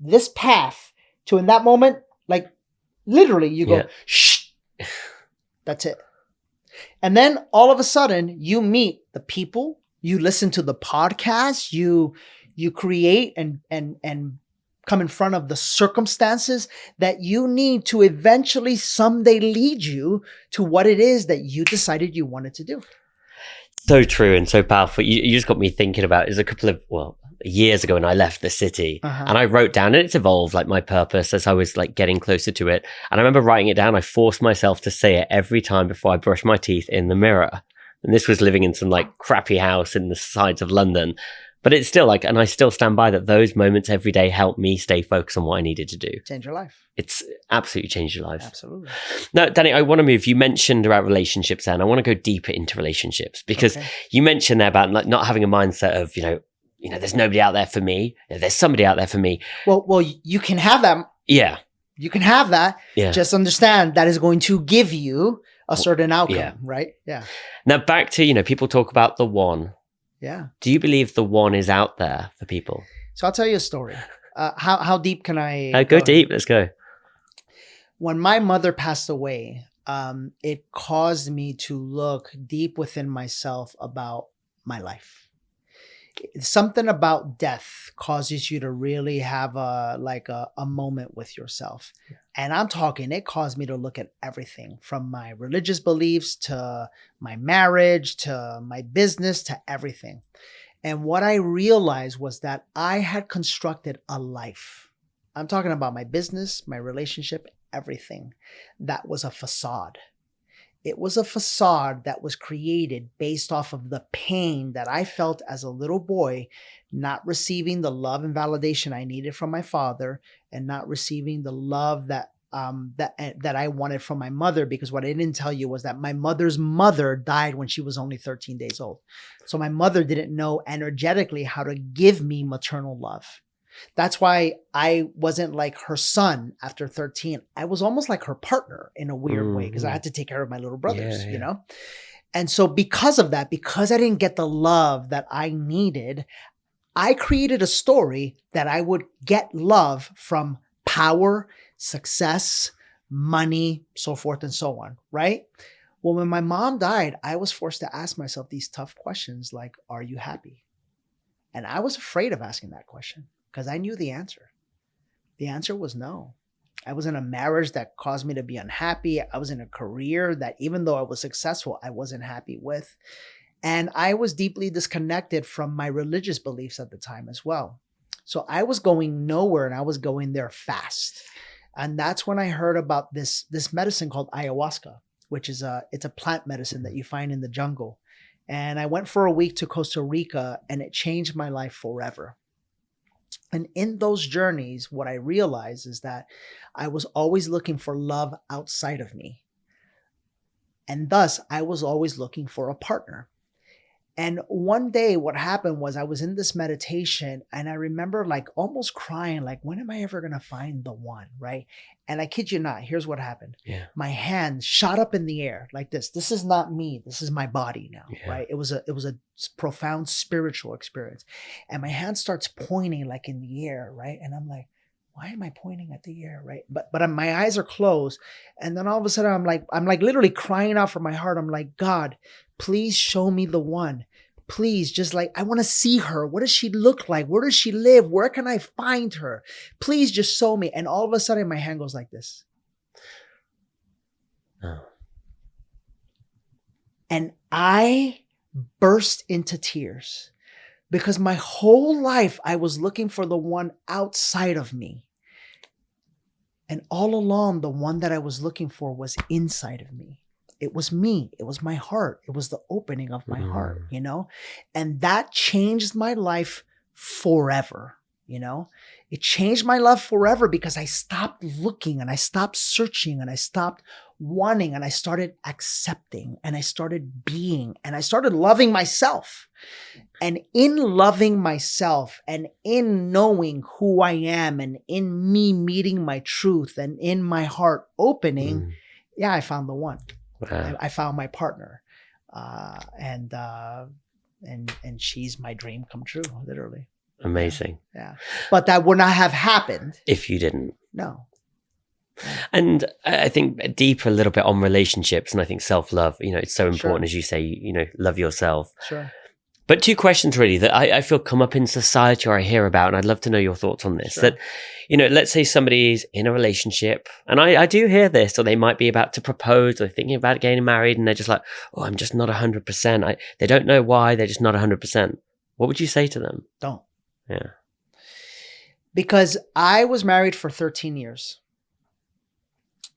S1: this path, to in that moment, like literally you go, shh, that's it. And then all of a sudden you meet the people, you listen to the podcast, you create and come in front of the circumstances that you need to eventually someday lead you to what it is that you decided you wanted to do.
S2: So true and so powerful. You just got me thinking about, it was a couple of, years ago when I left the city, and I wrote down, and it's evolved, like my purpose as I was like getting closer to it. And I remember writing it down. I forced myself to say it every time before I brushed my teeth in the mirror. And this was living in some like crappy house in the sides of London. But it's still like, and I still stand by that those moments every day helped me stay focused on what I needed to do.
S1: Change your life.
S2: It's absolutely changed your life.
S1: Absolutely.
S2: Now, Danny, I want to move. You mentioned about relationships and I want to go deeper into relationships because you mentioned there about like not having a mindset of, there's nobody out there for me. There's somebody out there for me.
S1: Well, you can have that.
S2: Yeah.
S1: You can have that. Yeah. Just understand that is going to give you a certain outcome, right? Yeah.
S2: Now back to, people talk about the one.
S1: Yeah.
S2: Do you believe the one is out there for people?
S1: So I'll tell you a story. How deep can I
S2: go deep? Let's go.
S1: When my mother passed away, it caused me to look deep within myself about my life. Something about death causes you to really have a moment with yourself. Yeah. And I'm talking, it caused me to look at everything from my religious beliefs to my marriage, to my business, to everything. And what I realized was that I had constructed a life. I'm talking about my business, my relationship, everything. That was a facade. It was a facade that was created based off of the pain that I felt as a little boy, not receiving the love and validation I needed from my father, and not receiving the love that I wanted from my mother. Because what I didn't tell you was that my mother's mother died when she was only 13 days old. So my mother didn't know energetically how to give me maternal love. That's why I wasn't like her son after 13. I was almost like her partner in a weird way because I had to take care of my little brothers, And so because of that, because I didn't get the love that I needed, I created a story that I would get love from power, success, money, so forth and so on, right? Well, when my mom died, I was forced to ask myself these tough questions like, are you happy? And I was afraid of asking that question, because I knew the answer. The answer was no. I was in a marriage that caused me to be unhappy. I was in a career that, even though I was successful, I wasn't happy with. And I was deeply disconnected from my religious beliefs at the time as well. So I was going nowhere, and I was going there fast. And that's when I heard about this medicine called ayahuasca, which is it's a plant medicine that you find in the jungle. And I went for a week to Costa Rica, and it changed my life forever. And in those journeys, what I realized is that I was always looking for love outside of me. And thus, I was always looking for a partner. And one day what happened was I was in this meditation and I remember like almost crying, like, when am I ever going to find the one? Right. And I kid you not, here's what happened.
S2: Yeah.
S1: My hand shot up in the air like this. This is not me. This is my body now.
S2: Yeah.
S1: Right. It was a profound spiritual experience. And my hand starts pointing like in the air. Right. And I'm like, why am I pointing at the air? Right. But my eyes are closed. And then all of a sudden I'm like literally crying out from my heart. I'm like, God, please show me the one. Please, just like, I want to see her. What does she look like? Where does she live? Where can I find her? Please just show me. And all of a sudden my hand goes like this.
S2: Oh.
S1: And I burst into tears. Because my whole life, I was looking for the one outside of me. And all along, the one that I was looking for was inside of me. It was me. It was my heart. It was the opening of my heart, you know? And that changed my life forever, you know? It changed my life forever because I stopped looking and I stopped searching and I stopped wanting and I started accepting and I started being and I started loving myself. And in loving myself and in knowing who I am and in me meeting my truth and in my heart opening, I found the one.
S2: Wow.
S1: I found my partner. And she's my dream come true, literally.
S2: Amazing.
S1: Yeah. But that would not have happened
S2: if you didn't.
S1: No.
S2: And I think deeper a little bit on relationships, and I think self-love, you know, it's so important, as you say, you know, love yourself.
S1: Sure.
S2: But two questions really that I feel come up in society or I hear about, and I'd love to know your thoughts on this.
S1: Sure.
S2: That, you know, let's say somebody's in a relationship, and I do hear this, or they might be about to propose, or thinking about getting married, and they're just like, oh, I'm just not 100%. They don't know why, they're just not 100%. What would you say to them?
S1: Don't.
S2: Yeah.
S1: Because I was married for 13 years.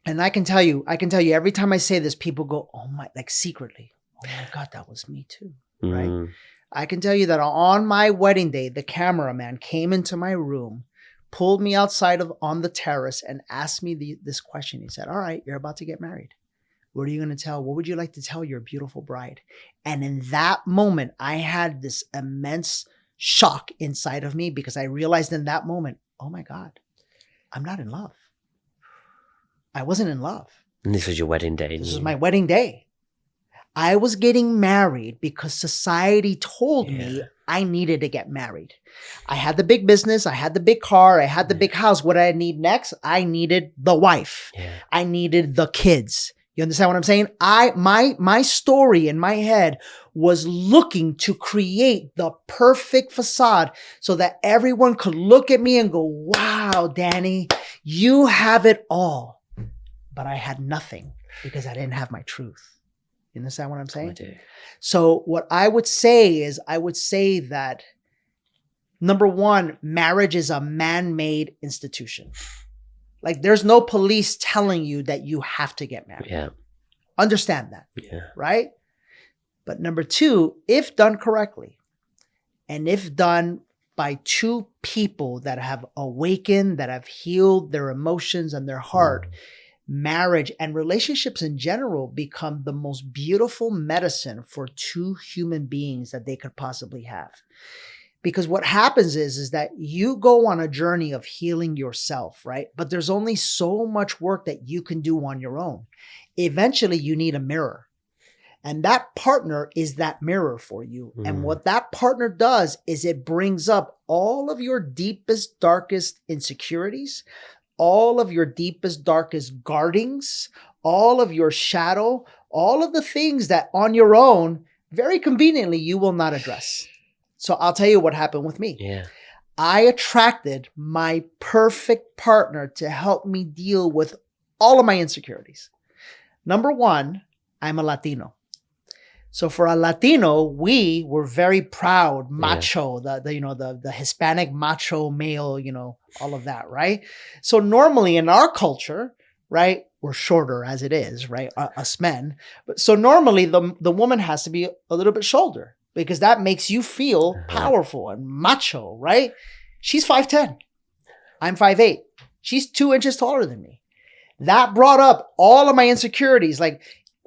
S1: And I can tell you, every time I say this, people go, oh my, like secretly, oh my God, that was me too. Right. I can tell you that on my wedding day, the cameraman came into my room, pulled me outside on the terrace and asked me this question. He said, all right, you're about to get married. What are you going to tell? What would you like to tell your beautiful bride? And in that moment, I had this immense shock inside of me because I realized in that moment, oh my God, I'm not in love. I wasn't in love.
S2: And this was your wedding day.
S1: This was my wedding day. I was getting married because society told me I needed to get married. I had the big business. I had the big car. I had the big house. What did I need next? I needed the wife. I needed the kids. You understand what I'm saying? My story in my head was looking to create the perfect facade so that everyone could look at me and go, wow, Danny, you have it all. But I had nothing because I didn't have my truth. You understand what I'm saying?
S2: I do.
S1: So what I would say is, I would say that, number one, marriage is a man-made institution. Like there's no police telling you that you have to get married.
S2: Yeah.
S1: Understand that.
S2: Yeah.
S1: Right? But number two, if done correctly, and if done by two people that have awakened, that have healed their emotions and their heart, marriage and relationships in general become the most beautiful medicine for two human beings that they could possibly have. Because what happens is that you go on a journey of healing yourself, right? But there's only so much work that you can do on your own. Eventually, you need a mirror. And that partner is that mirror for you. And what that partner does is it brings up all of your deepest, darkest insecurities, all of your deepest, darkest guardings, all of your shadow, all of the things that on your own, very conveniently, you will not address. So I'll tell you what happened with me.
S2: Yeah.
S1: I attracted my perfect partner to help me deal with all of my insecurities. Number one, I'm a Latino. So for a Latino, we were very proud, macho, the Hispanic macho male, all of that, right? So normally in our culture, right, we're shorter as it is, right, us men. But so normally the woman has to be a little bit shoulder because that makes you feel powerful and macho, right? She's 5'10". I'm 5'8". She's 2 inches taller than me. That brought up all of my insecurities, like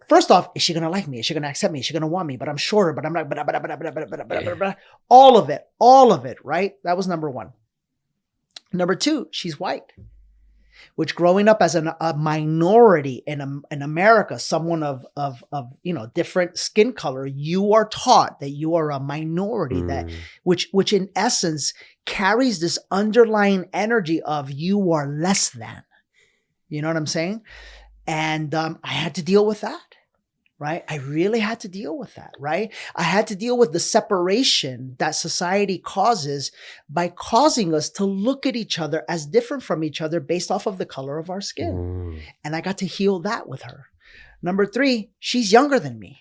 S1: First off, is she going to like me? Is she going to accept me? Is she going to want me? But I'm shorter, but I'm not, blah, blah, blah, blah, blah, blah, blah, blah, blah. All of it, right? That was number one. Number two, she's white, which growing up as a minority in America, someone of different skin color, you are taught that you are a minority, that which in essence carries this underlying energy of you are less than. You know what I'm saying? And I had to deal with that, right? I really had to deal with that, right? I had to deal with the separation that society causes by causing us to look at each other as different from each other based off of the color of our skin. And I got to heal that with her. Number three, she's younger than me,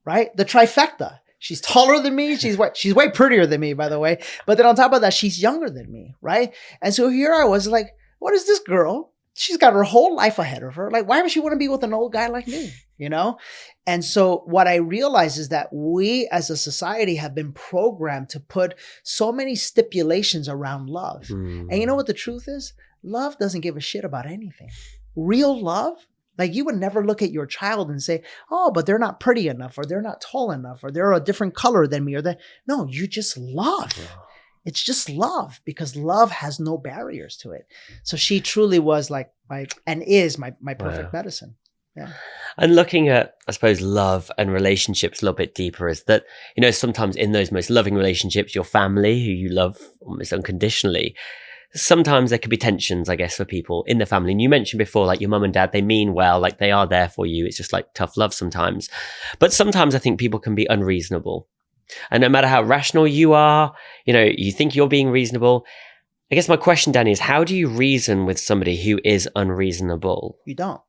S1: right? The trifecta. She's taller than me. She's way prettier than me, by the way. But then on top of that, she's younger than me, right? And so here I was like, what is this girl? She's got her whole life ahead of her. Like, why would she want to be with an old guy like me? You know? And so what I realize is that we as a society have been programmed to put so many stipulations around love. And you know what the truth is? Love doesn't give a shit about anything. Real love, like you would never look at your child and say, oh, but they're not pretty enough, or they're not tall enough, or they're a different color than me, or that. No, you just love. It's just love, because love has no barriers to it. So she truly was like is my perfect medicine. Yeah. And
S2: looking at, I suppose, love and relationships a little bit deeper is that, sometimes in those most loving relationships, your family, who you love almost unconditionally, sometimes there could be tensions, I guess, for people in the family. And you mentioned before, like your mum and dad, they mean well, like they are there for you. It's just like tough love sometimes. But sometimes I think people can be unreasonable. And no matter how rational you are, you think you're being reasonable. I guess my question, Danny, is how do you reason with somebody who is unreasonable?
S1: You don't.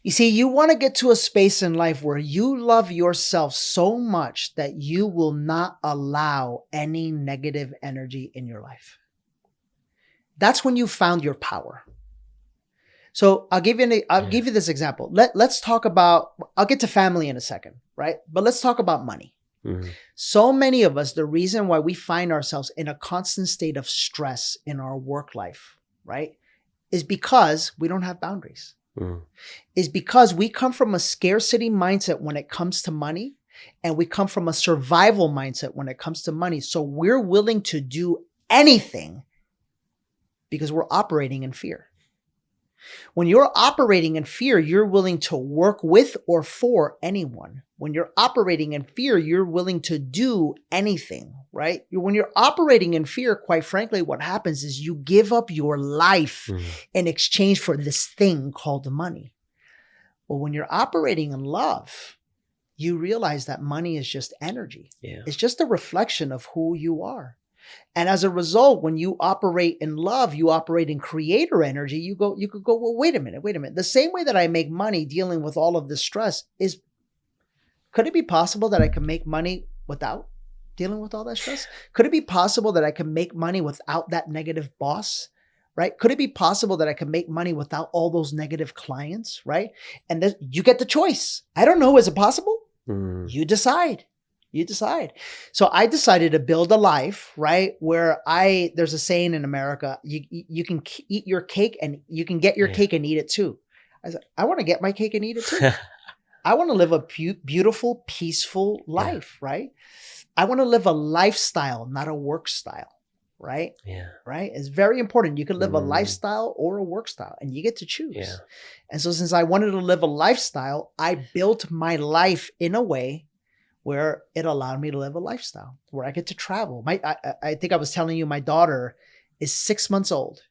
S1: You see, you want to get to a space in life where you love yourself so much that you will not allow any negative energy in your life. That's when you found your power. So I'll give you this example. Let's talk about, I'll get to family in a second, right? But let's talk about money. So many of us, the reason why we find ourselves in a constant state of stress in our work life, right, is because we don't have boundaries. Is because we come from a scarcity mindset when it comes to money, and we come from a survival mindset when it comes to money. So we're willing to do anything because we're operating in fear. When you're operating in fear, you're willing to work with or for anyone. When you're operating in fear, you're willing to do anything, right? When you're operating in fear, quite frankly, what happens is you give up your life in exchange for this thing called money. Well, when you're operating in love, you realize that money is just energy. It's just a reflection of who you are. And as a result, when you operate in love, you operate in creator energy, you could go, well, wait a minute. The same way that I make money dealing with all of this stress could it be possible that I can make money without dealing with all that stress? Could it be possible that I can make money without that negative boss, right? Could it be possible that I can make money without all those negative clients, right? And you get the choice. I don't know. Is it possible? You decide. So I decided to build a life, right, where there's a saying in America, you can eat your cake and you can get your cake and eat it too. I said, I want to get my cake and eat it too. I want to live a beautiful, peaceful life, right? I want to live a lifestyle, not a work style, right? Right? It's very important. You can live a lifestyle or a work style, and you get to choose. And so since I wanted to live a lifestyle, I built my life in a way where it allowed me to live a lifestyle, where I get to travel. I think I was telling you, my daughter is 6 months old.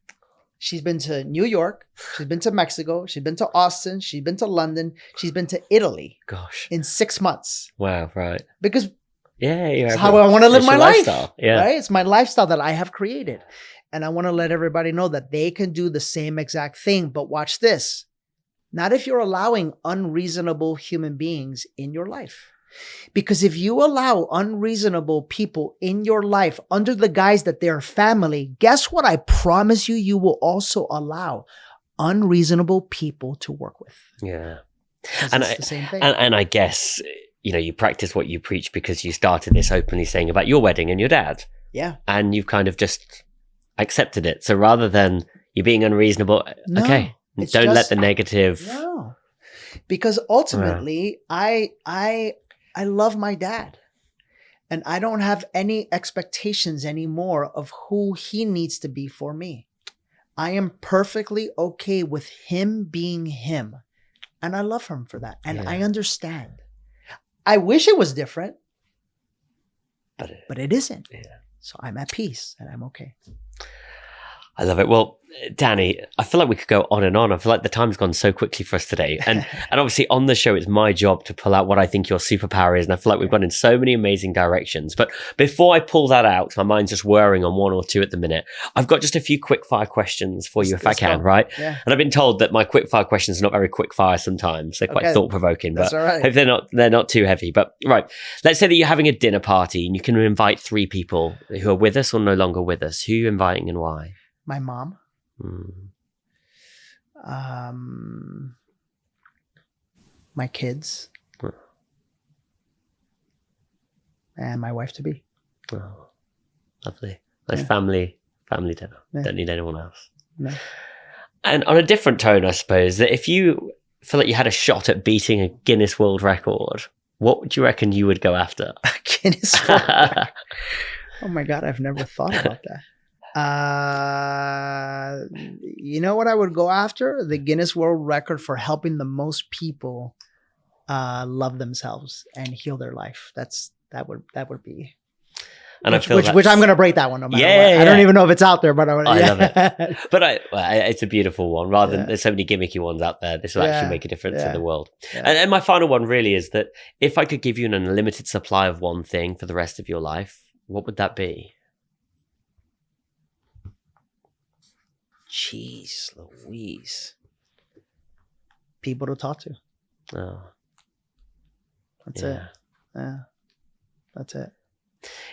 S1: She's been to New York. She's been to Mexico. She's been to Austin. She's been to London. She's been to Italy.
S2: Gosh.
S1: In 6 months.
S2: Wow, right.
S1: Because it's how I want to live my life. Right? It's my lifestyle that I have created. And I want to let everybody know that they can do the same exact thing. But watch this. Not if you're allowing unreasonable human beings in your life. Because if you allow unreasonable people in your life under the guise that they're family, guess what? I promise you will also allow unreasonable people to work with.
S2: Yeah.
S1: And it's the same thing.
S2: And I guess, you practice what you preach because you started this openly saying about your wedding and your dad.
S1: Yeah.
S2: And you've kind of just accepted it. So rather than you being unreasonable, okay, don't let the negative...
S1: No. Because ultimately, I love my dad. And I don't have any expectations anymore of who he needs to be for me. I am perfectly okay with him being him. And I love him for that. And I understand. I wish it was different, but it isn't. Yeah. So I'm at peace and I'm okay.
S2: I love it. Well, Danny, I feel like we could go on and on. I feel like the time's gone so quickly for us today. And obviously on the show, it's my job to pull out what I think your superpower is. And I feel like we've gone in so many amazing directions. But before I pull that out, my mind's just whirring on one or two at the minute. I've got just a few quick fire questions for you if I can, right?
S1: Yeah.
S2: And I've been told that my quick fire questions are not very quick fire sometimes. They're quite thought provoking, but
S1: all right.
S2: I hope they're not too heavy. But right, let's say that you're having a dinner party and you can invite 3 people who are with us or no longer with us. Who are you inviting and why?
S1: My mom. My kids. And my wife to be.
S2: Oh, lovely. Nice family dinner. Don't need anyone else.
S1: No.
S2: And on a different tone, I suppose, that if you feel like you had a shot at beating a Guinness World Record, what would you reckon you would go after?
S1: A Guinness World Record. Oh my God, I've never thought about that. You know what I would go after? The Guinness World Record for helping the most people love themselves and heal their life. That would be. And which I'm going to break that one no matter what. I don't even know if it's out there, but I
S2: love it. But it's a beautiful one. Rather than there's so many gimmicky ones out there, this will actually make a difference in the world. Yeah. And my final one really is that if I could give you an unlimited supply of one thing for the rest of your life, what would that be?
S1: Jeez Louise. People to talk to.
S2: Oh.
S1: That's it. Yeah. That's it.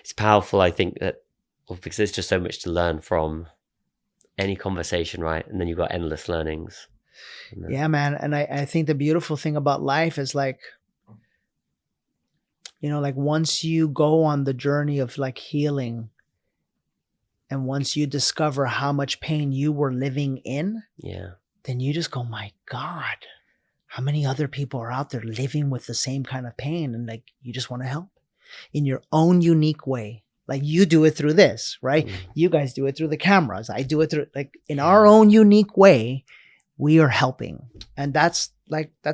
S2: It's powerful, I think, because there's just so much to learn from any conversation, right? And then you've got endless learnings.
S1: Yeah, man. And I think the beautiful thing about life is like, like once you go on the journey of like healing, and once you discover how much pain you were living in, then you just go, my God, how many other people are out there living with the same kind of pain? And like, you just want to help in your own unique way. Like you do it through this, right? You guys do it through the cameras. I do it through like in our own unique way, we are helping. And that's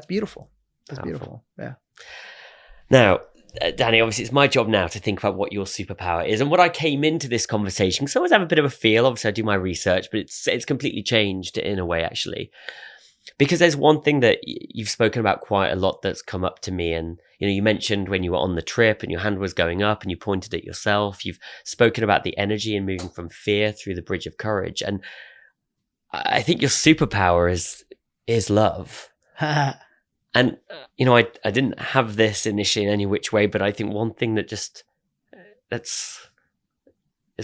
S1: beautiful. That's beautiful. Yeah.
S2: Now, Danny, obviously it's my job now to think about what your superpower is. And what I came into this conversation, because I always have a bit of a feel, obviously I do my research, but it's completely changed in a way actually. Because there's one thing that you've spoken about quite a lot that's come up to me. And, you mentioned when you were on the trip and your hand was going up and you pointed at yourself. You've spoken about the energy and moving from fear through the bridge of courage. And I think your superpower is love. And, I didn't have this initially in any which way, but I think one thing that it's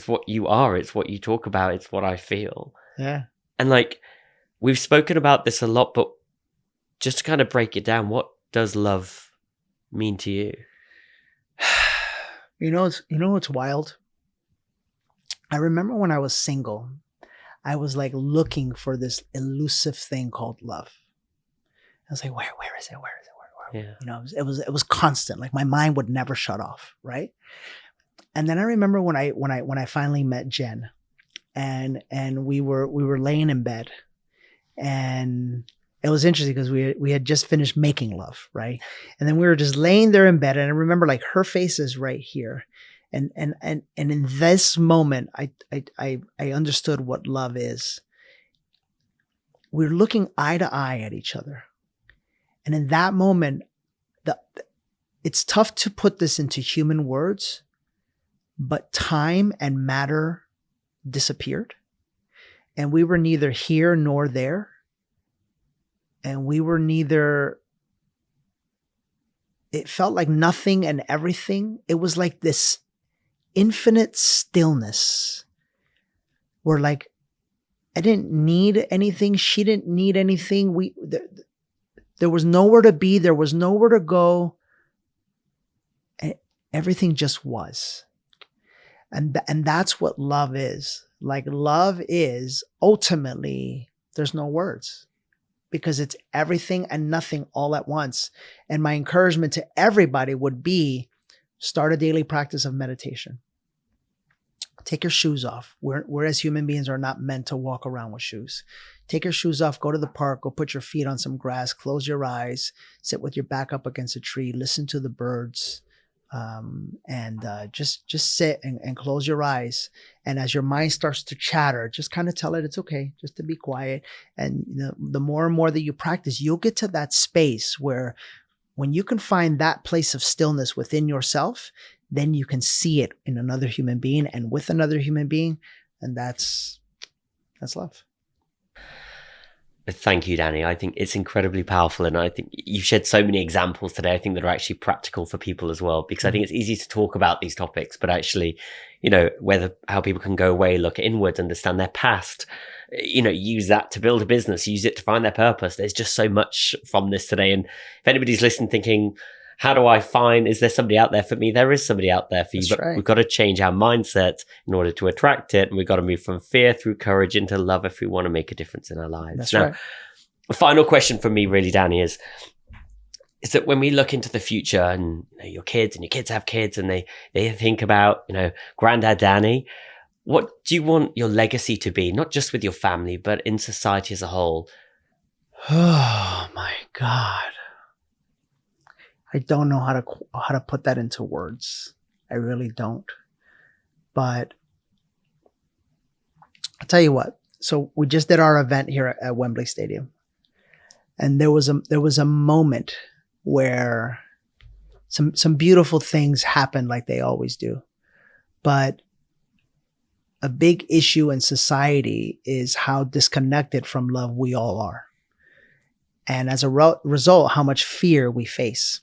S2: what you are. It's what you talk about. It's what I feel.
S1: Yeah. And
S2: like, we've spoken about this a lot, but just to kind of break it down, what does love mean to you?
S1: What's wild? I remember when I was single, I was like looking for this elusive thing called love. I was like, where is it? Where is it? Where? It was constant. Like my mind would never shut off. Right. And then I remember when I finally met Jen and we were laying in bed. And it was interesting because we had just finished making love, right? And then we were just laying there in bed, and I remember like her face is right here, and in this moment, I understood what love is. We're looking eye to eye at each other, and in that moment, it's tough to put this into human words, but time and matter disappeared. And we were neither here nor there. And we were neither, it felt like nothing and everything. It was like this infinite stillness where like, I didn't need anything. She didn't need anything. There was nowhere to be. There was nowhere to go. And everything just was. And that's what love is. Like love is ultimately, there's no words. because it's everything and nothing all at once. And my encouragement to everybody would be start a daily practice of meditation. Take your shoes off. We're as human beings are not meant to walk around with shoes. Take your shoes off, go to the park, go put your feet on some grass, close your eyes, sit with your back up against a tree, listen to the birds, and just sit and close your eyes. And as your mind starts to chatter, just kind of tell it it's okay, just to be quiet. And the more and more that you practice, you'll get to that space where when you can find that place of stillness within yourself, then you can see it in another human being and with another human being. And that's love.
S2: Thank you, Danny. I think it's incredibly powerful. And I think you've shared so many examples today, I think, that are actually practical for people as well, because I think it's easy to talk about these topics, but actually, how people can go away, look inwards, understand their past, use that to build a business, use it to find their purpose. There's just so much from this today. And if anybody's listening thinking, how do I find, is there somebody out there for me? There is somebody out there for you,
S1: That's
S2: but
S1: right.
S2: We've got to change our mindset in order to attract it. And we've got to move from fear through courage into love if we want to make a difference in our lives.
S1: That's
S2: now,
S1: right.
S2: A final question from me really, Danny, is that when we look into the future and your kids have kids and they think about, Granddad Danny, what do you want your legacy to be? Not just with your family, but in society as a whole?
S1: Oh my God. I don't know how to put that into words. I really don't. But I'll tell you what. So we just did our event here at Wembley Stadium. And there was a moment where some beautiful things happened like they always do. But a big issue in society is how disconnected from love we all are. And as a result, how much fear we face.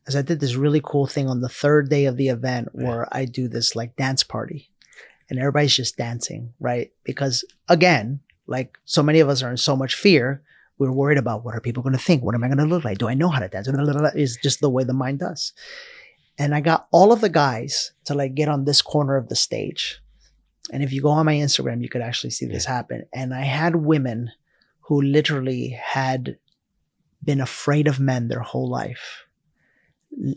S1: As I did this really cool thing on the third day of the event where I do this like dance party and everybody's just dancing, right? Because again, like so many of us are in so much fear, we're worried about what are people going to think? What am I going to look like? Do I know how to dance? It's just the way the mind does. And I got all of the guys to like get on this corner of the stage. And if you go on my Instagram, you could actually see this happen. And I had women who literally had been afraid of men their whole life.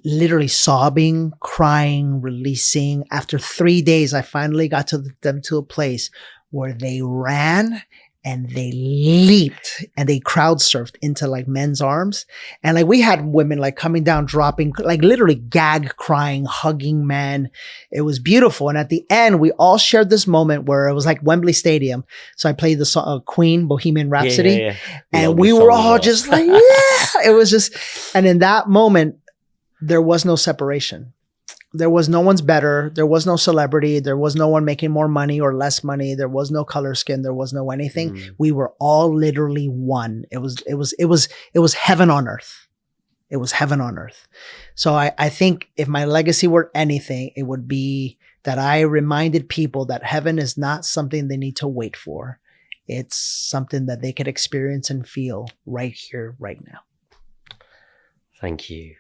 S1: Literally sobbing, crying, releasing. After 3 days, I finally got them to a place where they ran and they leaped and they crowd surfed into like men's arms. And like we had women like coming down, dropping, like literally gag crying, hugging men. It was beautiful. And at the end, we all shared this moment where it was like Wembley Stadium. So I played the song Queen, Bohemian Rhapsody.
S2: Yeah.
S1: And we were all just like, yeah, it was just, and in that moment, there was no separation. There was no one's better. There was no celebrity. There was no one making more money or less money. There was no color skin. There was no anything. We were all literally one. It was heaven on earth. It was heaven on earth. So I think if my legacy were anything, it would be that I reminded people that heaven is not something they need to wait for. It's something that they could experience and feel right here, right now.
S2: Thank you.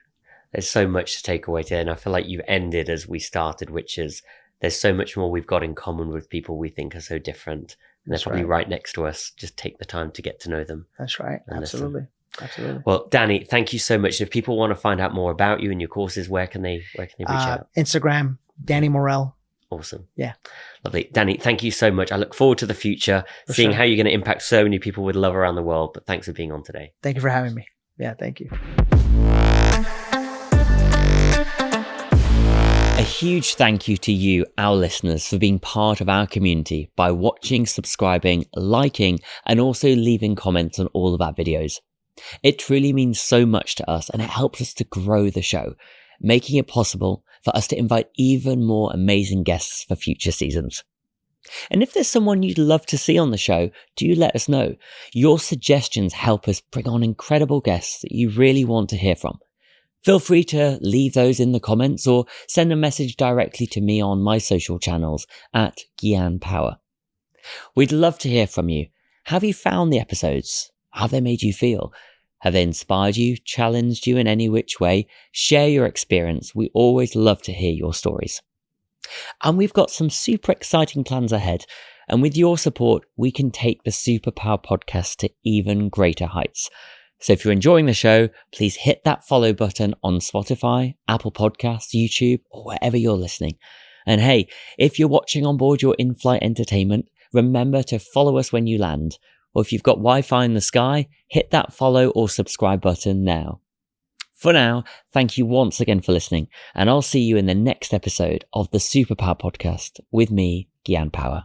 S2: There's so much to take away today, and I feel like you've ended as we started, which is there's so much more we've got in common with people we think are so different. And they're probably right next to us. Just take the time to get to know them.
S1: That's right. Absolutely. Absolutely.
S2: Well, Danny, thank you so much. If people want to find out more about you and your courses, where can they reach out?
S1: Instagram, Danny Morel.
S2: Awesome.
S1: Yeah.
S2: Lovely. Danny, thank you so much. I look forward to the future, seeing how you're going to impact so many people with love around the world. But thanks for being on today.
S1: Thank you for having me. Yeah, thank you.
S3: A huge thank you to you, our listeners, for being part of our community by watching, subscribing, liking, and also leaving comments on all of our videos. It truly means so much to us, and it helps us to grow the show, making it possible for us to invite even more amazing guests for future seasons. And if there's someone you'd love to see on the show, do let us know. Your suggestions help us bring on incredible guests that you really want to hear from. Feel free to leave those in the comments or send a message directly to me on my social channels at Gyan Power. We'd love to hear from you. Have you found the episodes? How have they made you feel? Have they inspired you, challenged you in any which way? Share your experience. We always love to hear your stories. And we've got some super exciting plans ahead. And with your support, we can take the SuperPower Podcast to even greater heights. So if you're enjoying the show, please hit that follow button on Spotify, Apple Podcasts, YouTube, or wherever you're listening. And hey, if you're watching on board your in-flight entertainment, remember to follow us when you land. Or if you've got Wi-Fi in the sky, hit that follow or subscribe button now. For now, thank you once again for listening, and I'll see you in the next episode of the SuperPower Podcast with me, Gyan Power.